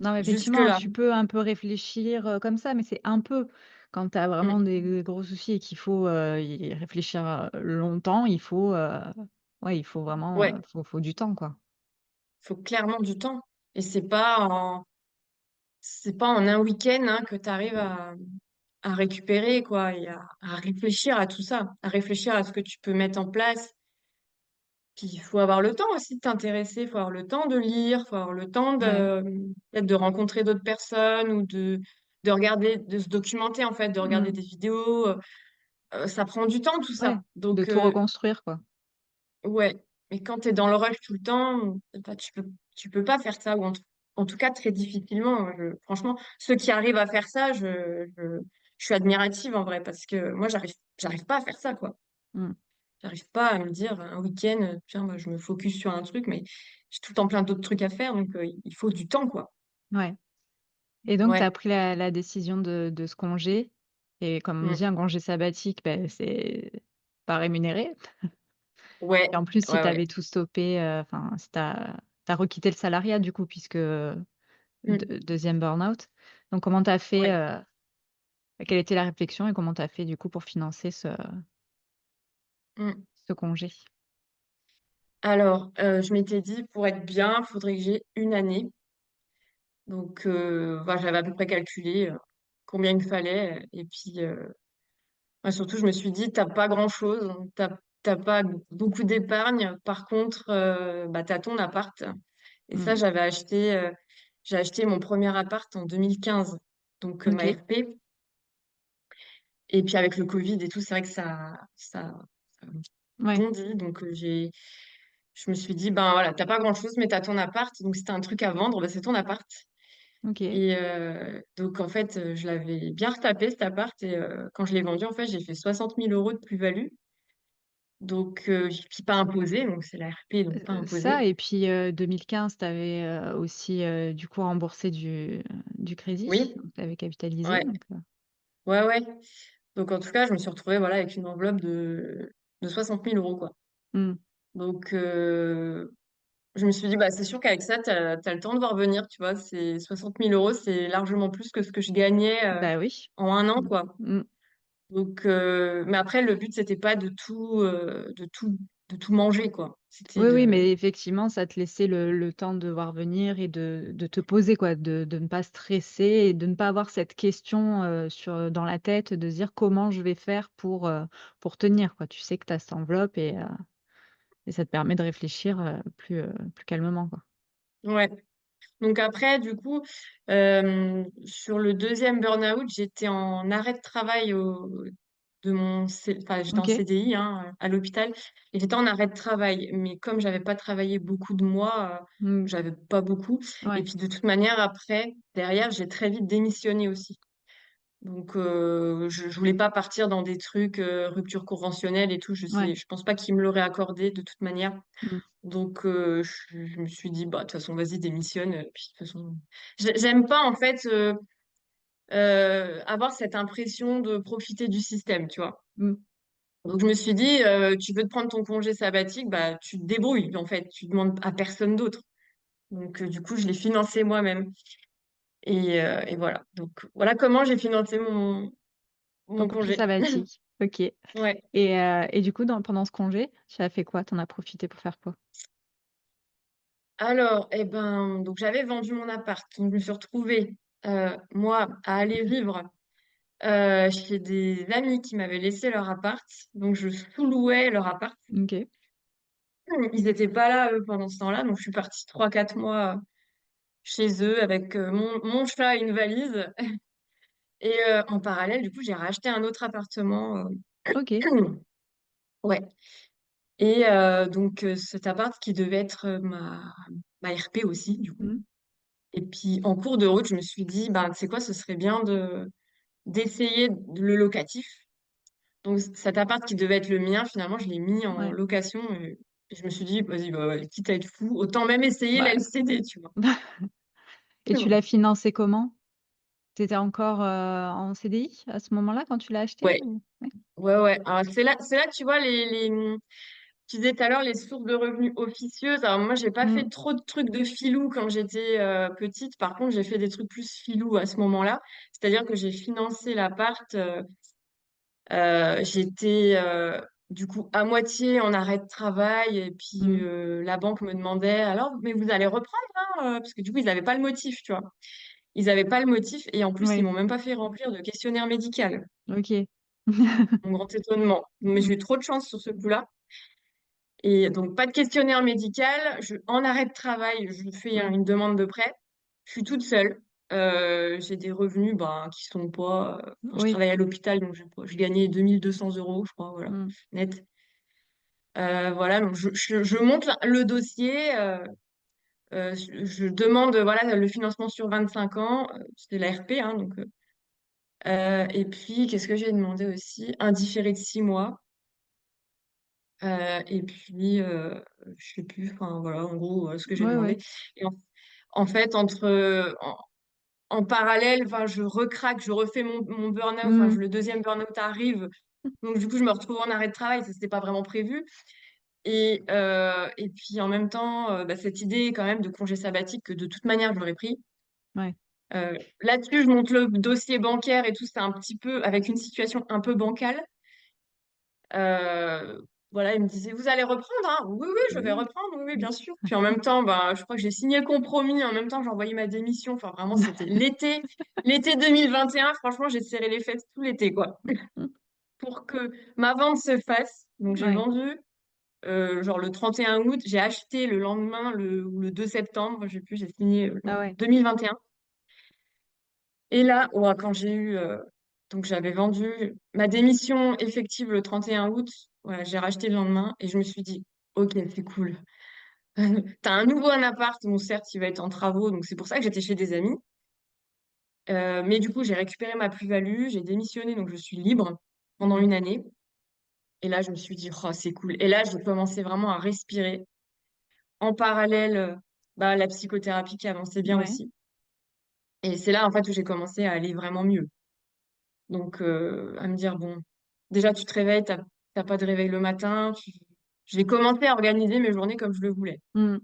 Non, mais effectivement, Jusque-là. tu peux un peu réfléchir, comme ça, mais c'est un peu. Quand tu as vraiment Mm. des gros soucis et qu'il faut, y réfléchir, longtemps, il faut vraiment, Ouais, faut du temps, quoi. faut clairement du temps. Et c'est pas en un week-end hein, que tu arrives à récupérer, quoi, et à réfléchir à tout ça, à réfléchir à ce que tu peux mettre en place. Puis il faut avoir le temps aussi de t'intéresser, il faut avoir le temps de lire, il faut avoir le temps Ouais. peut-être de rencontrer d'autres personnes ou de regarder, de se documenter en fait, de regarder Mmh. des vidéos. Ça prend du temps tout Ouais, ça. de Donc tout reconstruire, quoi. ouais, mais quand tu es dans le rush tout le temps, bah, tu peux pas faire ça, ou en tout cas très difficilement. Franchement, ceux qui arrivent à faire ça, je suis admirative en vrai, parce que moi, j'arrive pas à faire ça, quoi. Mmh. J'arrive pas à me dire un week-end, tiens, moi, je me focus sur un truc, mais j'ai tout le temps plein d'autres trucs à faire, donc il faut du temps, quoi. Ouais, et donc tu as Ouais. pris la décision de ce congé et comme on Mm. dit, un congé sabbatique, beh, c'est pas rémunéré Ouais, et en plus, si ouais, tu ouais. avais tout stoppé, enfin, si tu as requitté le salariat, du coup, puisque, Mm. 2e burn-out. Donc comment tu as fait, Ouais. quelle était la réflexion et comment tu as fait, du coup, pour financer Mm. ce congé? Alors, je m'étais dit, pour être bien, il faudrait que j'ai une année. Donc, voilà, j'avais à peu près calculé combien il me fallait. Et puis, ouais, surtout, je me suis dit, t'as pas grand-chose, t'as pas beaucoup d'épargne. Par contre, bah, t'as ton appart. Et ça, Mmh. j'ai acheté mon premier appart en 2015, donc ma OK. RP. Et puis, avec le Covid et tout, c'est vrai que ça Ouais. bondit. Donc, je me suis dit, ben voilà, t'as pas grand-chose, mais t'as ton appart. Donc, si t'as un truc à vendre, bah, c'est ton appart. OK. Et donc, en fait, je l'avais bien retapé, cet appart. Et quand je l'ai vendu, en fait, j'ai fait 60 000 € de plus-value. Donc, puis pas imposé. Donc, c'est la RP, donc pas Ça imposé. et puis, 2015, tu avais, aussi, du coup remboursé du crédit, Oui, donc tu avais capitalisé ouais, donc ouais, ouais. Donc, en tout cas, je me suis retrouvée, voilà, avec une enveloppe de 60 000 €, quoi. mmh, Donc, je me suis dit, bah, c'est sûr qu'avec ça, t'as le temps de voir venir, tu vois. C'est 60 000 €, c'est largement plus que ce que je gagnais bah, oui. en un an, Mmh. quoi. Mmh. Donc, mais après, le but, c'était pas de tout manger, quoi. C'était Oui, oui, de, mais effectivement, ça te laissait le temps de voir venir et de te poser quoi, de ne pas stresser et de ne pas avoir cette question, dans la tête de se dire: «Comment je vais faire pour tenir?» quoi. Tu sais que tu as cette enveloppe et ça te permet de réfléchir, plus calmement, quoi. ouais. Donc après, du coup, sur le deuxième burn-out, j'étais en arrêt de travail enfin, j'étais en OK. CDI, hein, à l'hôpital, et j'étais en arrêt de travail. Mais comme j'avais pas travaillé beaucoup de mois, Mmh. j'avais pas beaucoup. Et Ouais, puis de toute manière, après, derrière, j'ai très vite démissionné aussi. Donc, je voulais pas partir dans des trucs, rupture conventionnelle et tout. ouais. Je pense pas qu'ils me l'auraient accordé de toute manière. Mmh. Donc, je me suis dit, bah, de toute façon, vas-y, démissionne. Puis, de toute façon, j'aime pas, en fait, avoir cette impression de profiter du système, tu vois. Mmh. Donc, je me suis dit, tu veux te prendre ton congé sabbatique, bah, tu te débrouilles, en fait. Tu demandes à personne d'autre. Donc, du coup, je l'ai financé moi-même. Et voilà. Donc, voilà comment j'ai financé Ton mon congé congé. sabbatique. OK, Ouais. et du coup, pendant ce congé, tu as fait quoi? Tu en as profité pour faire quoi? Alors, eh ben, donc j'avais vendu mon appart. Donc, je me suis retrouvée, moi, à aller vivre chez des amis qui m'avaient laissé leur appart. Donc, je sous-louais leur appart. OK. Ils n'étaient pas là, eux, pendant ce temps-là. Donc, je suis partie 3 4 mois chez eux avec mon chat et une valise. Et en parallèle, du coup, j'ai racheté un autre appartement. OK. Ouais. Et donc, cet appart qui devait être ma RP aussi, du coup. Mmh. Et puis, en cours de route, je me suis dit, bah, tu sais quoi, ce serait bien d'essayer le locatif. Donc cet appart qui devait être le mien, finalement, je l'ai mis en Ouais. location. Et je me suis dit, vas-y, bah, ouais, quitte à être fou, autant même essayer la Ouais. LCD, tu vois. Et tu l'as financé comment? Tu étais encore, en CDI à ce moment-là quand tu l'as acheté Ouais, ou? Ouais. ouais, ouais. Alors, c'est là que tu vois tu disais tout à l'heure les sources de revenus officieuses. Alors moi, j'ai pas fait Mmh. trop de trucs de filou quand j'étais petite. Par contre, j'ai fait des trucs plus filou à ce moment-là. C'est-à-dire que j'ai financé l'appart. J'étais du coup à moitié en arrêt de travail et puis Mmh. la banque me demandait alors, mais vous allez reprendre, hein, parce que du coup, ils n'avaient pas le motif, tu vois. Ils n'avaient pas le motif et en plus, ils Oui, m'ont même pas fait remplir de questionnaire médical. OK. Mon grand étonnement. Mais j'ai eu trop de chance sur ce coup-là. Et donc, pas de questionnaire médical. En arrêt de travail, je fais Mmh. une demande de prêt. Je suis toute seule. J'ai des revenus ben, qui sont pas. Enfin, je Oui. travaille à l'hôpital, donc je gagnais 2 200 euros, je crois, voilà, Mmh. net. Voilà, donc je monte le dossier. Je demande voilà, le financement sur 25 ans. C'était l'ARP, hein, donc. Et puis, qu'est-ce que j'ai demandé aussi? Un différé de 6 mois. Et puis, je sais plus, enfin voilà, en gros, ce que j'ai Ouais, demandé. ouais. Et en fait, en parallèle, enfin, je recraque, je refais mon burn-out, enfin, Mmh. le deuxième burn-out arrive. Donc, du coup, je me retrouve en arrêt de travail, ça, c'était pas vraiment prévu. Et puis, en même temps, bah, cette idée, quand même, de congé sabbatique, que de toute manière, j'aurais pris. Ouais. Là-dessus, je monte le dossier bancaire et tout, c'est un petit peu, avec une situation un peu bancale. Euh, voilà, il me disait, vous allez reprendre, hein? Oui, oui, je vais Oui. reprendre, oui, oui, bien sûr. Puis en même temps, bah, je crois que j'ai signé le compromis, en même temps, j'ai envoyé ma démission. Enfin, vraiment, c'était l'été 2021. Franchement, j'ai serré les fesses tout l'été, quoi, pour que ma vente se fasse. Donc, j'ai Ouais. vendu, genre le 31 août, j'ai acheté le lendemain, ou le 2 septembre, je sais plus, j'ai signé Ah ouais. 2021. Et là, ouais, quand j'ai eu, donc j'avais vendu ma démission effective le 31 août, voilà, j'ai racheté le lendemain et je me suis dit, ok, c'est cool. T'as un nouveau un appart, bon certes, il va être en travaux, donc c'est pour ça que j'étais chez des amis. Mais du coup, j'ai récupéré ma plus-value, j'ai démissionné, donc je suis libre pendant Mmh. 1 année. Et là, je me suis dit, oh, c'est cool. Et là, j'ai commencé vraiment à respirer. En parallèle, bah, la psychothérapie qui avançait bien Ouais. aussi. Et c'est là, en fait, où j'ai commencé à aller vraiment mieux. Donc, à me dire, bon, déjà, tu te réveilles, t'as pas de réveil le matin. J'ai commencé à organiser mes journées comme je le voulais. Mmh.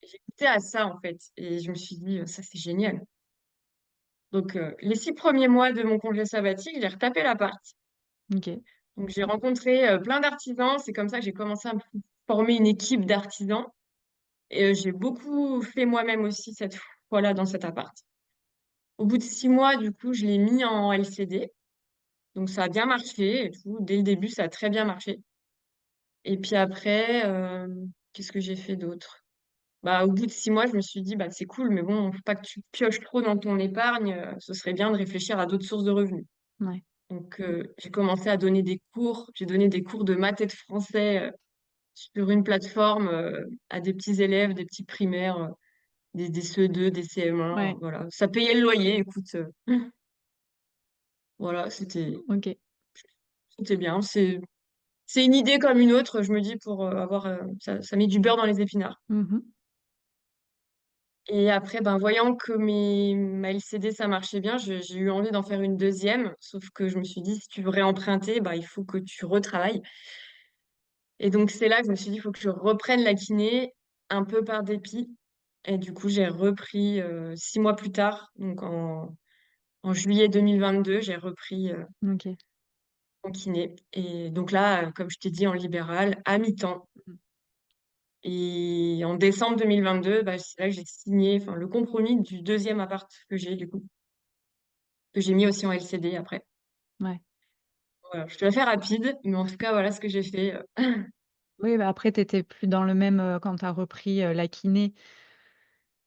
Et j'ai goûté à ça, en fait. Et je me suis dit, ça, c'est génial. Donc, les 6 premiers mois de mon congé sabbatique, j'ai retapé l'appart. OK. Donc, j'ai rencontré plein d'artisans. C'est comme ça que j'ai commencé à me former une équipe d'artisans. Et j'ai beaucoup fait moi-même aussi cette fois-là dans cet appart. Au bout de 6 mois, du coup, je l'ai mis en LCD. Donc, ça a bien marché et tout. Dès le début, ça a très bien marché. Et puis après, qu'est-ce que j'ai fait d'autre? Bah, au bout de 6 mois, je me suis dit, bah, c'est cool, mais bon, faut pas que tu pioches trop dans ton épargne. Ce serait bien de réfléchir à d'autres sources de revenus. Ouais. Donc, j'ai commencé à donner des cours. J'ai donné des cours de maths et de français sur une plateforme à des petits élèves, des petits primaires, des CE2, des CM1. Ouais. Voilà. Ça payait le loyer, écoute. Voilà, OK. c'était bien. C'est une idée comme une autre, je me dis, pour avoir. Ça met du beurre dans les épinards. Mmh. Et après, ben, voyant que ma LCD, ça marchait bien, j'ai eu envie d'en faire une deuxième. Sauf que je me suis dit, si tu veux réemprunter, bah, il faut que tu retravailles. Et donc, c'est là que je me suis dit, il faut que je reprenne la kiné un peu par dépit. Et du coup, j'ai repris 6 mois plus tard, donc en juillet 2022, j'ai repris OK. en kiné. Et donc là, comme je t'ai dit, en libéral, à mi-temps. Mmh. Et en décembre 2022, bah, c'est là que j'ai signé enfin, le compromis du deuxième appart que j'ai, du coup, que j'ai mis aussi en LCD après. Ouais. Voilà, je te la fais rapide, mais en tout cas, voilà ce que j'ai fait. Oui, bah, après tu étais plus dans le même, quand tu as repris, la kiné,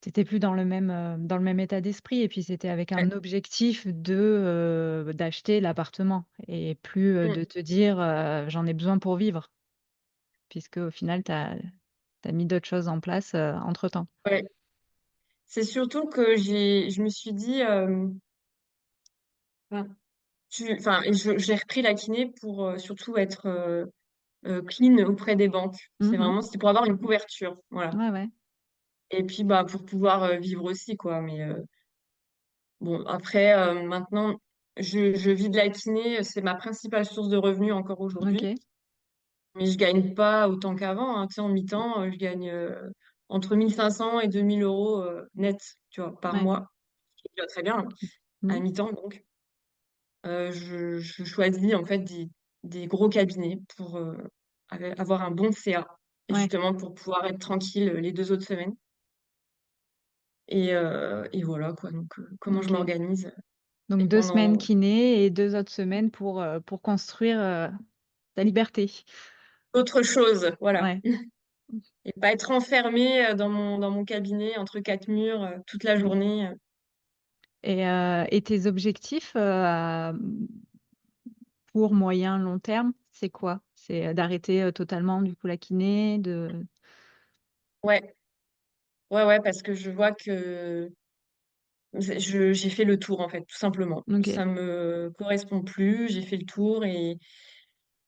tu étais plus dans le même état d'esprit et puis c'était avec Ouais. un objectif d'acheter l'appartement et plus, de Mm. te dire, «J'en ai besoin pour vivre», puisque au final tu as mis d'autres choses en place, entre-temps. Ouais. C'est surtout que je me suis dit, Enfin, et j'ai repris la kiné pour surtout être clean auprès des banques. Mhm. C'était pour avoir une couverture, voilà. Ouais, ouais. Et puis bah pour pouvoir vivre aussi quoi. Mais bon après maintenant je vis de la kiné, c'est ma principale source de revenus encore aujourd'hui. Ok. Mais je gagne pas autant qu'avant, hein. Tu sais, en mi-temps, je gagne entre 1 500 et 2 000 euros net, tu vois, par Ouais. mois. Ce qui est déjà très bien, hein, à Mhm. mi-temps donc. Je choisis en fait des gros cabinets pour avoir un bon CA, et Ouais. justement pour pouvoir être tranquille les 2 autres semaines. Et voilà quoi, donc comment je Ok. m'organise. Et Donc 2 semaines pendant kiné et 2 autres semaines pour construire ta liberté. autre chose, voilà. Ouais. Et pas être enfermée dans mon cabinet entre quatre murs toute la Mm. journée. Et tes objectifs pour moyen, long terme, c'est quoi? C'est d'arrêter totalement du coup la kiné, de... Ouais, ouais, ouais, parce que je vois que j'ai fait le tour en fait, tout simplement. Ok. Ça me correspond plus, j'ai fait le tour. Et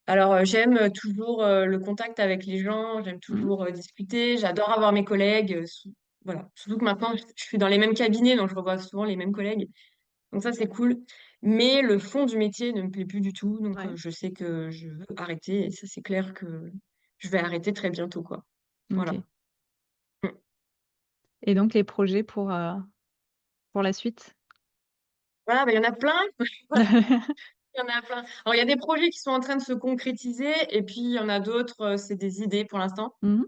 alors j'aime toujours le contact avec les gens, j'aime Mhm. toujours discuter, j'adore avoir mes collègues. Voilà, surtout que maintenant je suis dans les mêmes cabinets, donc je revois souvent les mêmes collègues. Donc ça c'est cool. Mais le fond du métier ne me plaît plus du tout, donc Ouais. je sais que je veux arrêter. Et ça c'est clair que je vais arrêter très bientôt, quoi. Voilà. Ok. Et donc les projets pour la suite? Voilà, bah, il y en a plein. Il y en a plein. Alors, il y a des projets qui sont en train de se concrétiser, et puis il y en a d'autres, c'est des idées pour l'instant. Mhm.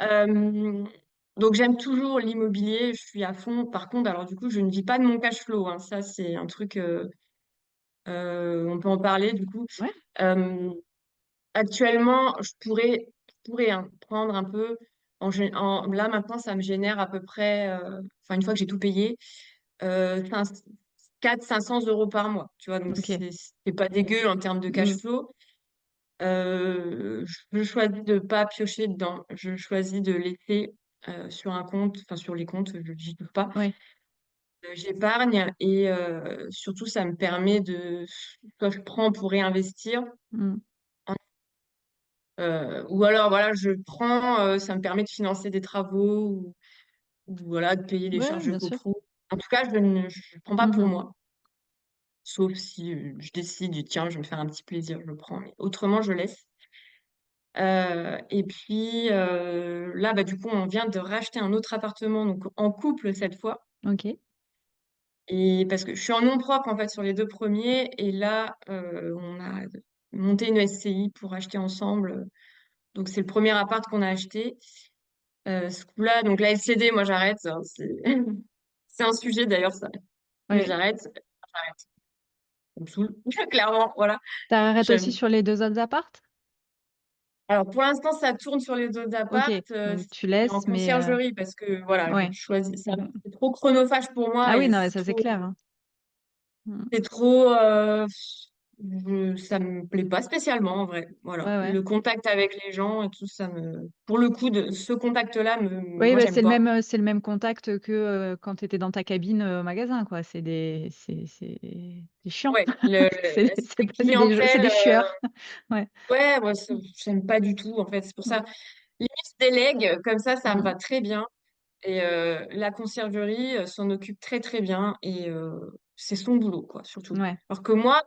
Euh, donc, j'aime toujours l'immobilier, je suis à fond. Par contre, alors du coup, je ne vis pas de mon cash flow, hein. Ça, c'est un truc, on peut en parler du coup. Ouais. Euh, Actuellement, je pourrais hein, prendre un peu. Là, maintenant, ça me génère à peu près, enfin, une fois que j'ai tout payé, 400 500 euros par mois. Tu vois, donc Ok. c'est pas dégueu en termes de cash Mm. flow. Je choisis de pas piocher dedans. Je choisis de laisser sur un compte, enfin sur les comptes, je n'y touche pas. Ouais. J'épargne, et surtout, ça me permet soit je prends pour réinvestir, Mm. hein, ou alors voilà, je prends, ça me permet de financer des travaux, ou voilà, de payer les Ouais, charges de bien sûr. copro. En tout cas, je prends pas pour Mhm. moi. Sauf si je décide, tiens, je vais me faire un petit plaisir, je prends. Mais autrement, je laisse. Et puis là, bah, du coup, on vient de racheter un autre appartement, donc en couple cette fois. Ok. Et parce que je suis en nom propre en fait sur les deux premiers, et là, on a monté une SCI pour acheter ensemble. Donc c'est le premier appart qu'on a acheté. Ce coup-là, donc la LCD, moi j'arrête, hein. C'est un sujet d'ailleurs ça. Mais Ouais. j'arrête, j'arrête. Ça me saoule, clairement, voilà. T'arrêtes aussi J'aime. sur les 2 autres appartes? Alors pour l'instant, ça tourne sur les autres Ok. apparts. Donc tu C'est en laisses, mais conciergerie parce que voilà, je ouais. choisis ça. Mhm. C'est trop chronophage pour Ah moi, oui, et non, mais ça c'est clair, hein. Mm. c'est trop. Ça me plaît pas spécialement en vrai. Voilà, Ouais, ouais. le contact avec les gens et tout ça me. Pour le coup, ce contact-là, Oui, moi bah, j'aime pas. c'est le même contact que quand tu étais dans ta cabine au magasin, quoi. C'est chiant. Ouais, C'est l'esprit pas- c'est c'est clientèle. des chieurs. Ouais. Ouais, moi j'aime pas du tout en fait. C'est pour ça. Limite, je délègue, comme ça me Mm. va très bien. Et la conciergerie s'en occupe très très bien, et c'est son boulot quoi, surtout. Ouais. Alors que moi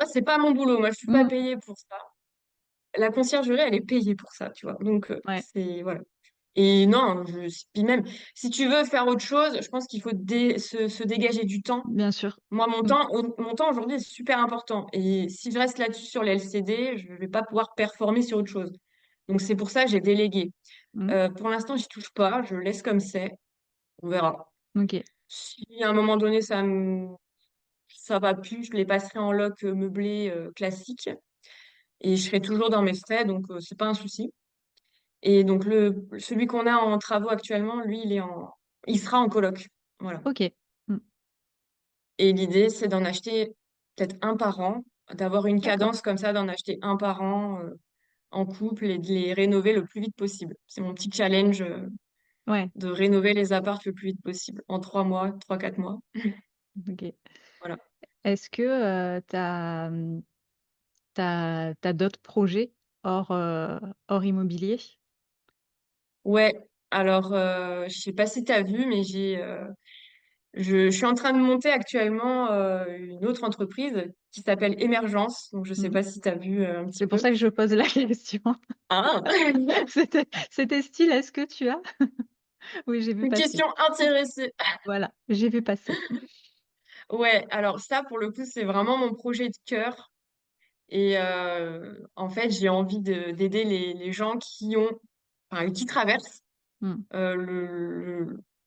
c'est pas mon boulot. Moi je suis pas Mm. payée pour ça. La conciergerie elle est payée pour ça, tu vois. Donc Ouais. c'est voilà. Et non, puis même si tu veux faire autre chose, je pense qu'il faut se dégager du temps. Bien sûr. Moi mon Mm. temps mon temps aujourd'hui est super important, et si je reste là-dessus sur les LCD, je vais pas pouvoir performer sur autre chose. Donc c'est pour ça que j'ai délégué. Mm. Pour l'instant, j'y touche pas, je laisse comme c'est. On verra. Ok. Si à un moment donné ça va plus, je les passerai en loc meublé classique, et je serai toujours dans mes frais, donc c'est pas un souci. Et donc celui qu'on a en travaux actuellement, lui, il sera en coloc. Voilà. Ok. Mm. Et l'idée, c'est d'en acheter peut-être un par an, d'avoir une D'accord. cadence comme ça, d'en acheter un par an en couple, et de les rénover le plus vite possible. C'est mon petit challenge, Ouais. de rénover les apparts le plus vite possible, en 3 mois, 3 4 mois. Ok. Voilà. Est-ce que, tu d'autres projets hors, hors immobilier? Ouais, alors, je sais pas si tu as vu, mais je suis en train de monter actuellement une autre entreprise qui s'appelle Émergence. Donc, je sais Mmh. pas si tu as vu un petit C'est pour peu. ça que je pose la question. Ah, C'était style: «Est-ce que tu as?» Oui, j'ai vu une passer. question intéressée. Voilà, j'ai vu passer. Ouais, alors ça, pour le coup, c'est vraiment mon projet de cœur. Et en fait, j'ai envie d'aider les gens qui ont, enfin, qui traversent Mmh. euh, le,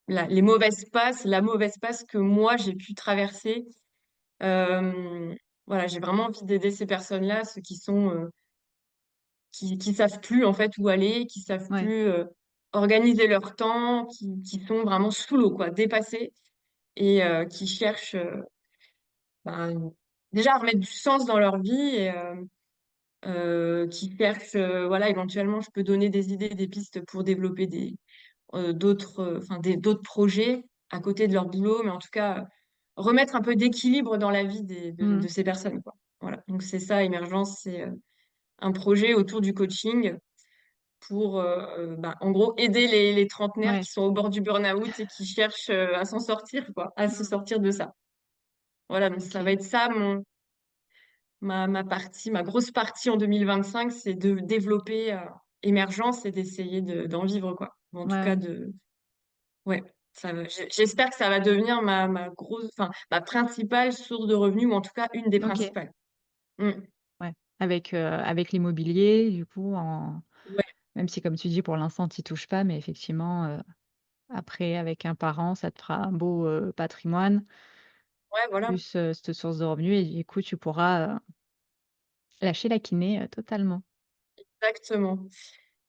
le- les mauvaises passes, la mauvaise passe que moi j'ai pu traverser. Euh, voilà, j'ai vraiment envie d'aider ces personnes-là, ceux qui sont qui savent plus en fait où aller, qui savent Ouais, plus organiser leur temps, qui sont vraiment sous l'eau, quoi, dépassés et qui cherchent ben, déjà à remettre du sens dans leur vie et qui cherchent, voilà, éventuellement, je peux donner des idées, des pistes pour développer d'autres, enfin, d'autres projets à côté de leur boulot, mais en tout cas, remettre un peu d'équilibre dans la vie de mmh, ces personnes, quoi. Voilà. Donc, c'est ça, Émergence, c'est un projet autour du coaching pour, bah, en gros, aider les trentenaires ouais, qui sont au bord du burn-out et qui cherchent à s'en sortir, quoi, à se mmh, sortir de ça. Voilà, donc ça va OK, être ça, ma partie, ma grosse partie en 2025, c'est de développer Émergence et d'essayer d'en vivre, quoi. Ou en tout ouais, cas, ouais, ouais, j'espère que ça va devenir ma grosse, enfin, ma principale source de revenus, ou en tout cas, une des OK, principales. Mm. ouais. Avec l'immobilier, du coup, en Ouais, même si comme tu dis, pour l'instant, tu y touches pas, mais effectivement, après avec un parent, ça te fera un beau, patrimoine, ouais, voilà, plus, cette source de revenus et du coup, tu pourras, lâcher la kiné, totalement. exactement.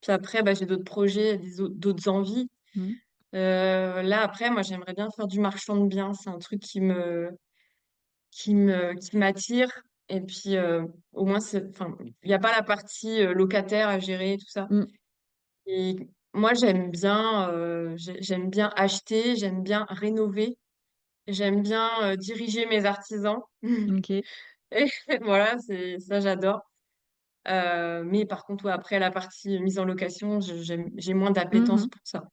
Puis après, bah, j'ai d'autres projets, d'autres envies. Mmh. Là, après, moi, j'aimerais bien faire du marchand de biens. C'est un truc qui m'attire. Et puis, au moins, enfin, il n'y a pas la partie locataire à gérer, tout ça. Mmh. Et moi, j'aime bien acheter, j'aime bien rénover, j'aime bien diriger mes artisans. OK. Et voilà, ça, j'adore. Mais par contre, ouais, après la partie mise en location, j'ai moins Mmh d'appétence mh. pour ça.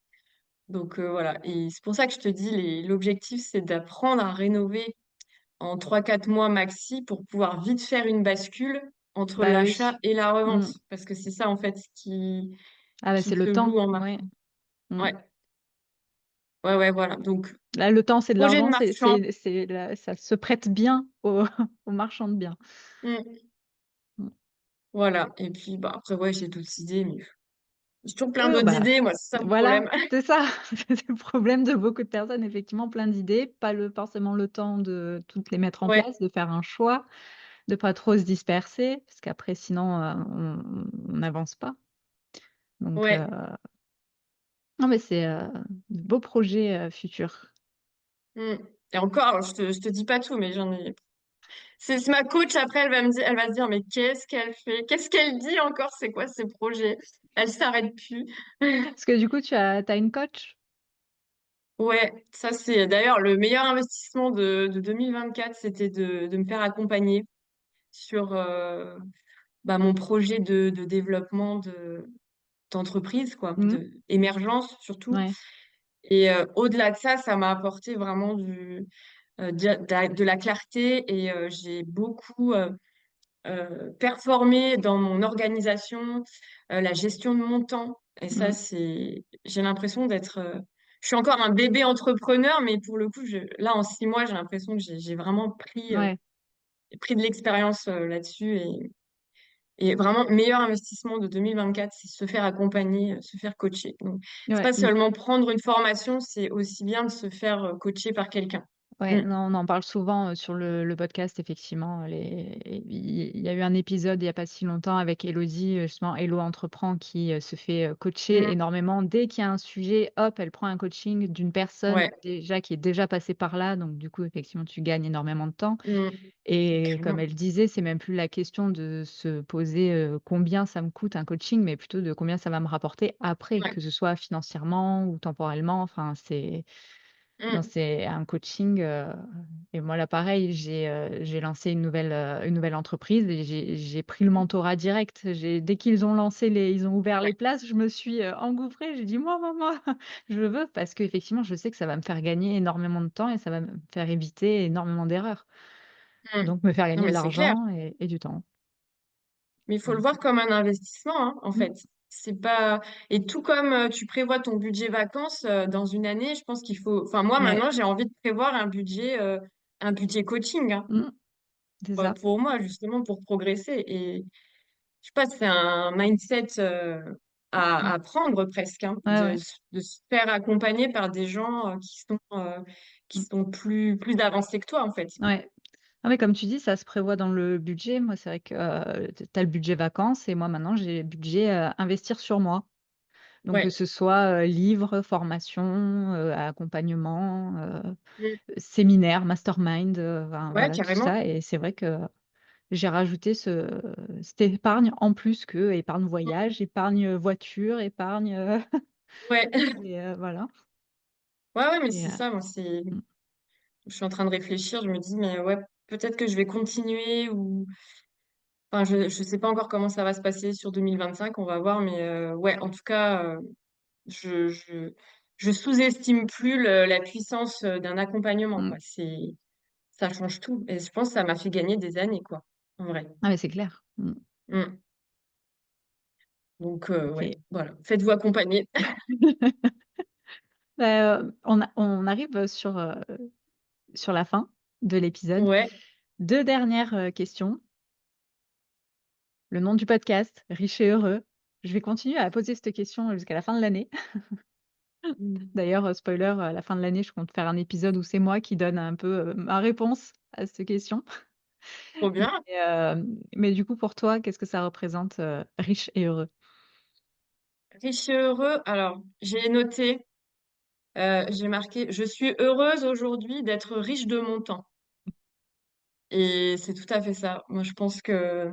Donc voilà. Et c'est pour ça que je te dis, l'objectif, c'est d'apprendre à rénover en 3 4 mois maxi pour pouvoir vite faire une bascule entre Bah, oui. l'achat et la revente. Mmh. Parce que c'est ça, en fait, Ah bah, qui c'est le se temps, joue en ouais. marchand. Mmh. Ouais, ouais, ouais, voilà. Donc, Là, le temps, c'est de projet de l'argent, marchand. c'est la ça se prête bien aux aux marchands de biens. Mm, Mmh. voilà. Et puis, bah, après, ouais, j'ai d'autres idées, mais j'ai toujours plein Oui, d'autres bah, idées, moi, c'est ça le voilà, problème. c'est ça. C'est le problème de beaucoup de personnes, effectivement, plein d'idées, pas forcément le temps de toutes les mettre en Ouais, place, de faire un choix, de pas trop se disperser, parce qu'après sinon, on n'avance pas. Donc ouais. non, mais c'est, de beaux projets, futurs. Mm. Et encore, alors, je te dis pas tout, mais j'en ai. C'est ma coach, après, elle va se dire, mais qu'est-ce qu'elle fait? Qu'est-ce qu'elle dit encore? C'est quoi ces projets? Elle s'arrête plus. Parce que du coup, tu as une coach? Ouais, ça c'est d'ailleurs le meilleur investissement de 2024, c'était de me faire accompagner sur bah, mon projet de développement d'entreprise, quoi, Mmh. émergence surtout. Ouais. Et au-delà de ça, ça m'a apporté vraiment de la clarté et j'ai beaucoup performé dans mon organisation, la gestion de mon temps. Et ça, Mmh. j'ai l'impression je suis encore un bébé entrepreneur, mais pour le coup, là, en 6 mois, j'ai l'impression que j'ai vraiment Ouais. pris de l'expérience là-dessus et vraiment, meilleur investissement de 2024, c'est se faire accompagner, se faire coacher. Donc, c'est Ouais, pas seulement prendre une formation, c'est aussi bien de se faire coacher par quelqu'un. ouais, Mm. non, on en parle souvent, sur le podcast effectivement, les il y a eu un épisode il y a pas si longtemps avec Élodie, justement Hello Entreprend qui, se fait, coacher Mm. énormément. Dès qu'il y a un sujet, hop, elle prend un coaching d'une personne Ouais. déjà qui est déjà passée par là, donc du coup effectivement tu gagnes énormément de temps Mm. et comme Clairement. elle disait, c'est même plus la question de se poser, combien ça me coûte un coaching, mais plutôt de combien ça va me rapporter après, Ouais. que ce soit financièrement ou temporellement, enfin c'est Non, Mm. c'est un coaching, et moi là pareil, j'ai lancé une nouvelle entreprise et j'ai pris le mentorat direct. J'ai dès qu'ils ont lancé les ils ont ouvert Ouais. les places, je me suis, engouffrée. J'ai dit: Moi, je veux» parce qu'effectivement, je sais que ça va me faire gagner énormément de temps et ça va me faire éviter énormément d'erreurs. Mm. Donc me faire Non, gagner de mais c'est clair. l'argent et du temps. Mais il faut le Donc voir comme un investissement, hein, en mmh, fait. C'est pas et tout comme tu prévois ton budget vacances dans une année, je pense qu'il faut. Enfin, moi ouais, maintenant, j'ai envie de prévoir un budget coaching, hein, mmh, c'est ça. pour moi justement pour progresser. Et je sais pas, c'est un mindset Mmh, à prendre presque, hein, ouais, ouais, de se faire accompagner par des gens qui mmh, sont plus avancés que toi, en fait. ouais. Ah mais comme tu dis, ça se prévoit dans le budget. Moi, c'est vrai que, tu as le budget vacances et moi maintenant j'ai le budget, investir sur moi. Donc que Ouais. ce soit, livres, formation, accompagnement, Mm. séminaire, mastermind, enfin Ouais, voilà tout carrément. ça et c'est vrai que j'ai rajouté cette épargne en plus que épargne voyage, épargne, voiture, épargne, Ouais. et voilà Ouais, ouais, mais et c'est ça, moi, mmh, je suis en train de réfléchir, je me dis, mais ouais, peut-être que je vais continuer ou, enfin, je sais pas encore comment ça va se passer sur 2025, on va voir, mais ouais, en tout cas, je, je, je sous-estime plus la puissance d'un accompagnement, mmh. quoi. Ça change tout. Et je pense que ça m'a fait gagner des années, quoi, en vrai. Ah mais c'est clair. Mmh. Mm. Donc, ouais, OK. voilà. Faites-vous accompagner. On arrive sur la fin de l'épisode. Ouais. 2 dernières, questions. Le nom du podcast, Riche et heureux. Je vais continuer à poser cette question jusqu'à la fin de l'année. Mm. D'ailleurs, spoiler, à la fin de l'année, je compte faire un épisode où c'est moi qui donne un peu, ma réponse à cette question. Trop bien. Mais, mais du coup, pour toi, qu'est-ce que ça représente, riche et heureux? Riche et heureux. Alors, j'ai noté, j'ai marqué, je suis heureuse aujourd'hui d'être riche de mon temps. Et c'est tout à fait ça. Moi, je pense que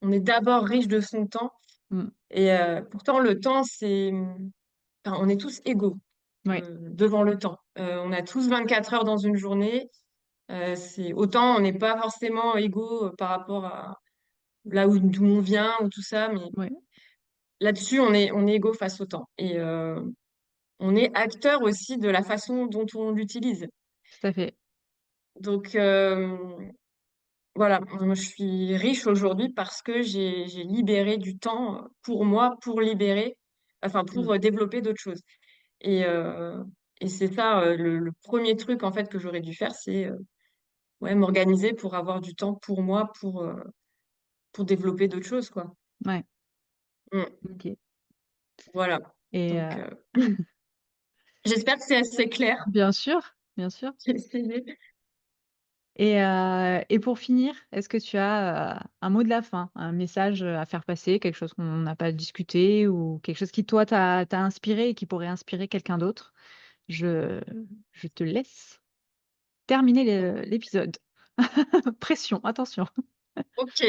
on est d'abord riche de son temps. Mmh. Et pourtant, le temps, enfin, on est tous égaux Ouais, devant le temps. On a tous 24 heures dans une journée. C'est autant, on n'est pas forcément égaux par rapport à là où d'où on vient ou tout ça, mais ouais, là-dessus, on est égaux face au temps. Et on est acteur aussi de la façon dont on l'utilise. tout à fait. Donc, voilà, moi je suis riche aujourd'hui parce que j'ai libéré du temps pour moi, pour libérer, enfin Mmh. pour développer d'autres choses. Et, euh, et c'est ça le premier truc en fait que j'aurais dû faire, c'est ouais, m'organiser pour avoir du temps pour moi, pour développer d'autres choses, quoi. Ouais, Mm. OK Voilà. et Donc j'espère que c'est assez clair. bien sûr, bien sûr J'ai essayé. et pour finir, est-ce que tu as, un mot de la fin, un message, à faire passer, quelque chose qu'on n'a pas discuté ou quelque chose qui toi t'a inspiré et qui pourrait inspirer quelqu'un d'autre? Je je te laisse terminer l'épisode. Pression, attention. Ok.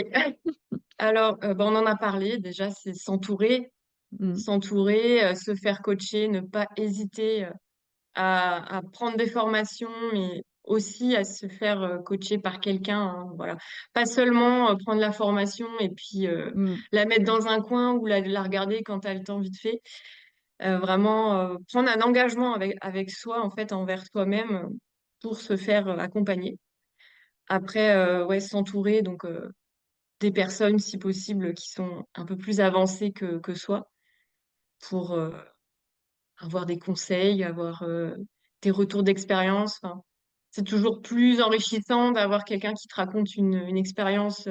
Alors, bah, on en a parlé déjà, c'est Mmh, se faire coacher, ne pas hésiter à prendre des formations, mais aussi à se faire coacher par quelqu'un, hein, voilà. Pas seulement prendre la formation et puis mmh, la mettre dans un coin ou la regarder quand tu as le temps vite fait. Vraiment prendre un engagement avec soi, en fait, envers toi-même pour se faire accompagner. Après, ouais, s'entourer donc des personnes, si possible, qui sont un peu plus avancées que soi pour avoir des conseils, avoir des retours d'expérience. Enfin, c'est toujours plus enrichissant d'avoir quelqu'un qui te raconte une expérience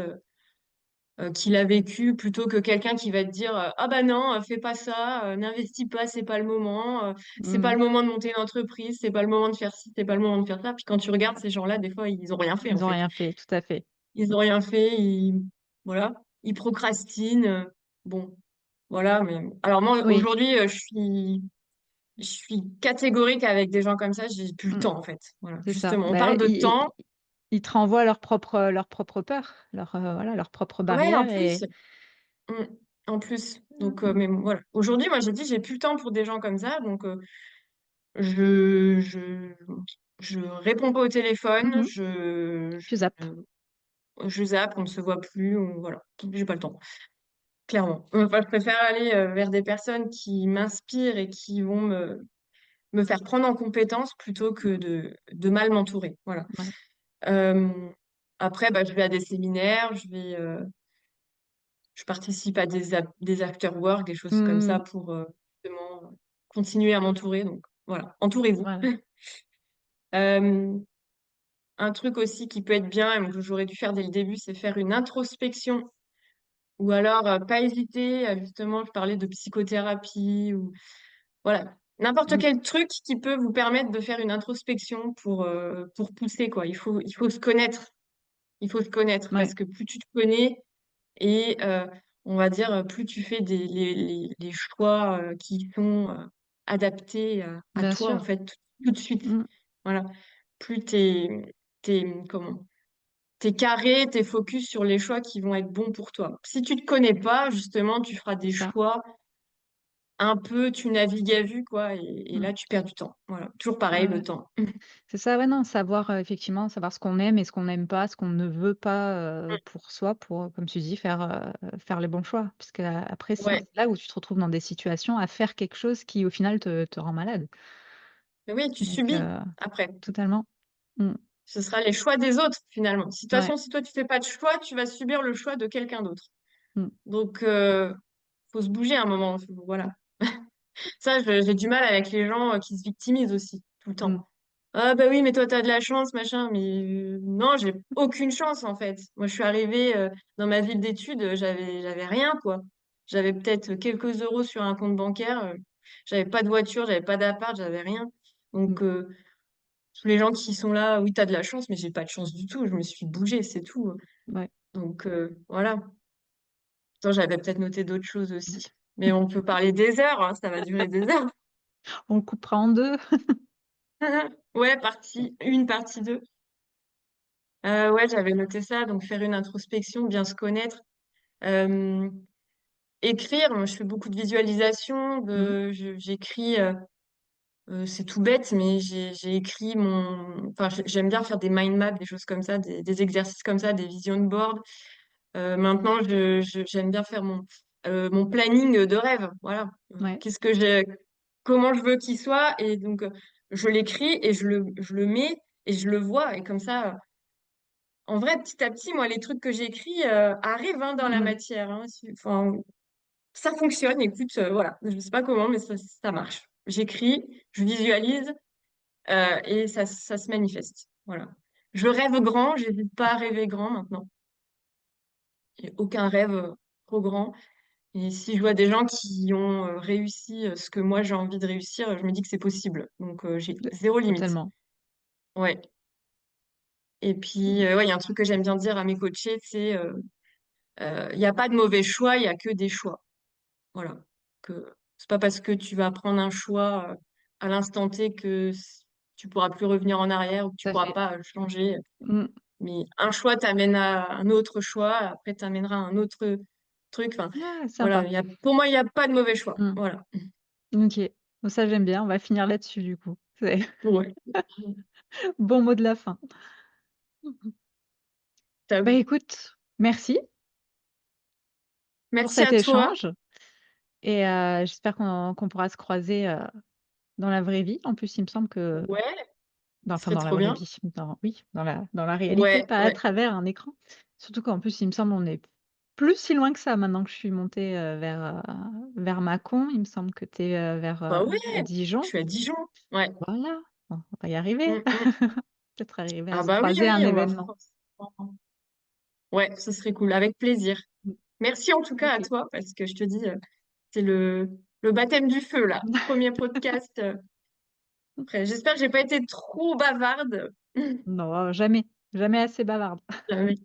qu'il a vécue plutôt que quelqu'un qui va te dire ah bah non, fais pas ça, n'investis pas, c'est pas mmh. le moment de monter une entreprise, c'est pas le moment de faire ci, c'est pas le moment de faire ça. Puis quand tu regardes ces gens-là, des fois, ils ont rien fait en Ils ont fait. rien fait, tout à fait. Ils ont rien fait, voilà, ils procrastinent. Bon, voilà. Mais alors moi Oui, aujourd'hui, je suis catégorique avec des gens comme ça, j'ai plus le mmh, temps en fait. Voilà, c'est ça. justement, on Bah, parle de temps. ils te renvoient leurs propres peurs, voilà, leurs propres Ouais, en barrières plus. et Mm, en plus. Donc, mmh, mais bon, voilà. Aujourd'hui, moi, j'ai dit, j'ai plus le temps pour des gens comme ça. Donc, je, je, je réponds pas au téléphone, Mmh. Tu zappes. je zappe, on ne se voit plus, voilà, j'ai pas le temps, clairement. Enfin, je préfère aller vers des personnes qui m'inspirent et qui vont me faire prendre en compétence plutôt que de mal m'entourer. Voilà. Ouais. Euh, Après, bah, je vais à des séminaires, je participe à des after work, des choses comme ça Mmh. pour justement continuer à m'entourer. Donc voilà, entourez-vous. Voilà. Euh, un truc aussi qui peut être bien et que j'aurais dû faire dès le début, c'est faire une introspection. Ou alors, pas hésiter à justement, je parlais de psychothérapie ou voilà, n'importe Mmh. quel truc qui peut vous permettre de faire une introspection pour pousser, quoi. Il faut se connaître. Il faut se connaître Ouais, parce que plus tu te connais et on va dire, plus tu fais les choix qui sont adaptés à bien toi, en sûr. fait, tout de suite. Mmh. Voilà. Plus comment? T'es carré, t'es focus sur les choix qui vont être bons pour toi. Si tu te connais pas, justement, tu feras des C'est ça. choix un peu, tu navigues à vue, quoi, et Mmh. là, tu perds du temps. Voilà. Toujours pareil, Ouais, le ouais. temps. C'est ça, ouais, non, savoir, effectivement, savoir ce qu'on aime et ce qu'on n'aime pas, ce qu'on ne veut pas, pour soi, pour, comme tu dis, faire les bons choix. Parce qu'après, sinon, Ouais. c'est là où tu te retrouves dans des situations à faire quelque chose qui, au final, te rend malade. Mais oui, tu Donc subis après. totalement. Mmh. Ce sera les choix des autres, finalement. Si, de toute Ouais. façon, si toi, tu fais pas de choix, tu vas subir le choix de quelqu'un d'autre. Mmh. Donc, faut se bouger à un moment. Voilà. Ça, j'ai du mal avec les gens qui se victimisent aussi, tout le Mmh. temps. Ah bah oui, mais toi, t'as de la chance, machin. Mais non, j'ai aucune chance, en fait. Moi, je suis arrivée dans ma ville d'études, j'avais rien, quoi. J'avais peut-être quelques euros sur un compte bancaire. J'avais pas de voiture, j'avais pas d'appart, j'avais rien. Mmh. Donc, tous les gens qui sont là, oui, t'as de la chance, mais j'ai pas de chance du tout. Je me suis bougée, c'est tout. Ouais. Donc, voilà. Attends, j'avais peut-être noté d'autres choses Mmh. aussi. Mais on peut parler des heures, hein, ça va durer des heures. On le coupera en 2. Ouais, partie 1, partie 2. Ouais, j'avais noté ça, donc faire une introspection, bien se connaître. Euh, Écrire, moi, je fais beaucoup de visualisation, Mmh. j'écris, c'est tout bête, mais j'ai écrit enfin, j'aime bien faire des mind maps, des choses comme ça, des exercices comme ça, des vision boards. Maintenant, j'aime bien faire mon planning de rêve. Voilà. Ouais. Qu'est-ce que j'ai, comment je veux qu'il soit, et donc je l'écris et je le mets et je le vois, et comme ça. En vrai, petit à petit, moi, les trucs que j'écris arrivent hein, dans la Mmh. matière. Hein. Enfin, ça fonctionne. Écoute, voilà, je ne sais pas comment, mais ça marche. J'écris, je visualise et ça se manifeste. Voilà. Je rêve grand, j'hésite pas à rêver grand maintenant. J'ai aucun rêve trop grand. Et si je vois des gens qui ont réussi ce que moi j'ai envie de réussir, je me dis que c'est possible. Donc j'ai zéro limite. Totalement. Ouais. Et Mmh. puis, ouais, il y a un truc que j'aime bien dire à mes coachés, c'est il n'y a pas de mauvais choix, il y a que des choix. Voilà. Que c'est pas parce que tu vas prendre un choix à l'instant T que tu pourras plus revenir en arrière ou que tu Tout à pourras fait. pas changer. Mmh. Mais un choix t'amène à un autre choix, après t'amènera à un autre truc. Enfin, Ah, voilà. sympa. Pour moi, il n'y a pas de mauvais choix. Mmh. Voilà. OK. Bon, ça, j'aime bien. On va finir là-dessus, du coup. C'est Ouais. bon mot de la fin. Bah, Top. écoute, merci pour Merci cet à toi. échange et j'espère qu'on pourra se croiser, dans la vraie vie. En plus, il me semble que Ouais, ce enfin, serait dans la trop vraie bien. vie, oui, dans la réalité, Ouais, pas à ouais. travers un écran. Surtout qu'en plus, il me semble, on est plus si loin que ça maintenant que je suis montée, vers Mâcon. Il me semble que tu es, vers, Bah ouais, je Dijon. suis à Dijon. Ouais. Voilà, bon, on va y arriver. Mm, mm. Peut-être arriver à Ah se bah oui, croiser à un oui, on va événement. forcément. Ouais, ce serait cool, avec plaisir. Mmh, Merci en tout cas à OK. toi, parce que je te dis, c'est le baptême du feu, là. Premier podcast. Après, j'espère que j'ai pas été trop bavarde. Non, jamais, jamais assez bavarde. Oui.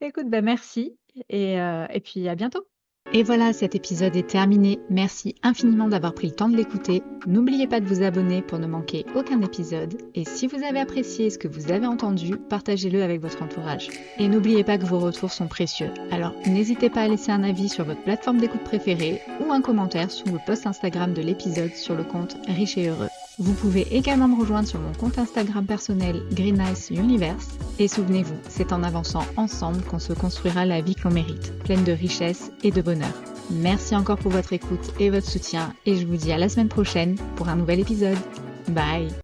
Écoute, bah, merci et puis à bientôt. Et voilà, cet épisode est terminé. Merci infiniment d'avoir pris le temps de l'écouter. N'oubliez pas de vous abonner pour ne manquer aucun épisode. Et si vous avez apprécié ce que vous avez entendu, partagez-le avec votre entourage. Et n'oubliez pas que vos retours sont précieux. Alors n'hésitez pas à laisser un avis sur votre plateforme d'écoute préférée ou un commentaire sous le post Instagram de l'épisode sur le compte Riche et Heureux. Vous pouvez également me rejoindre sur mon compte Instagram personnel Green Ice Universe. Et souvenez-vous, c'est en avançant ensemble qu'on se construira la vie que l'on mérite, pleine de richesse et de bonheur. Merci encore pour votre écoute et votre soutien et je vous dis à la semaine prochaine pour un nouvel épisode. Bye!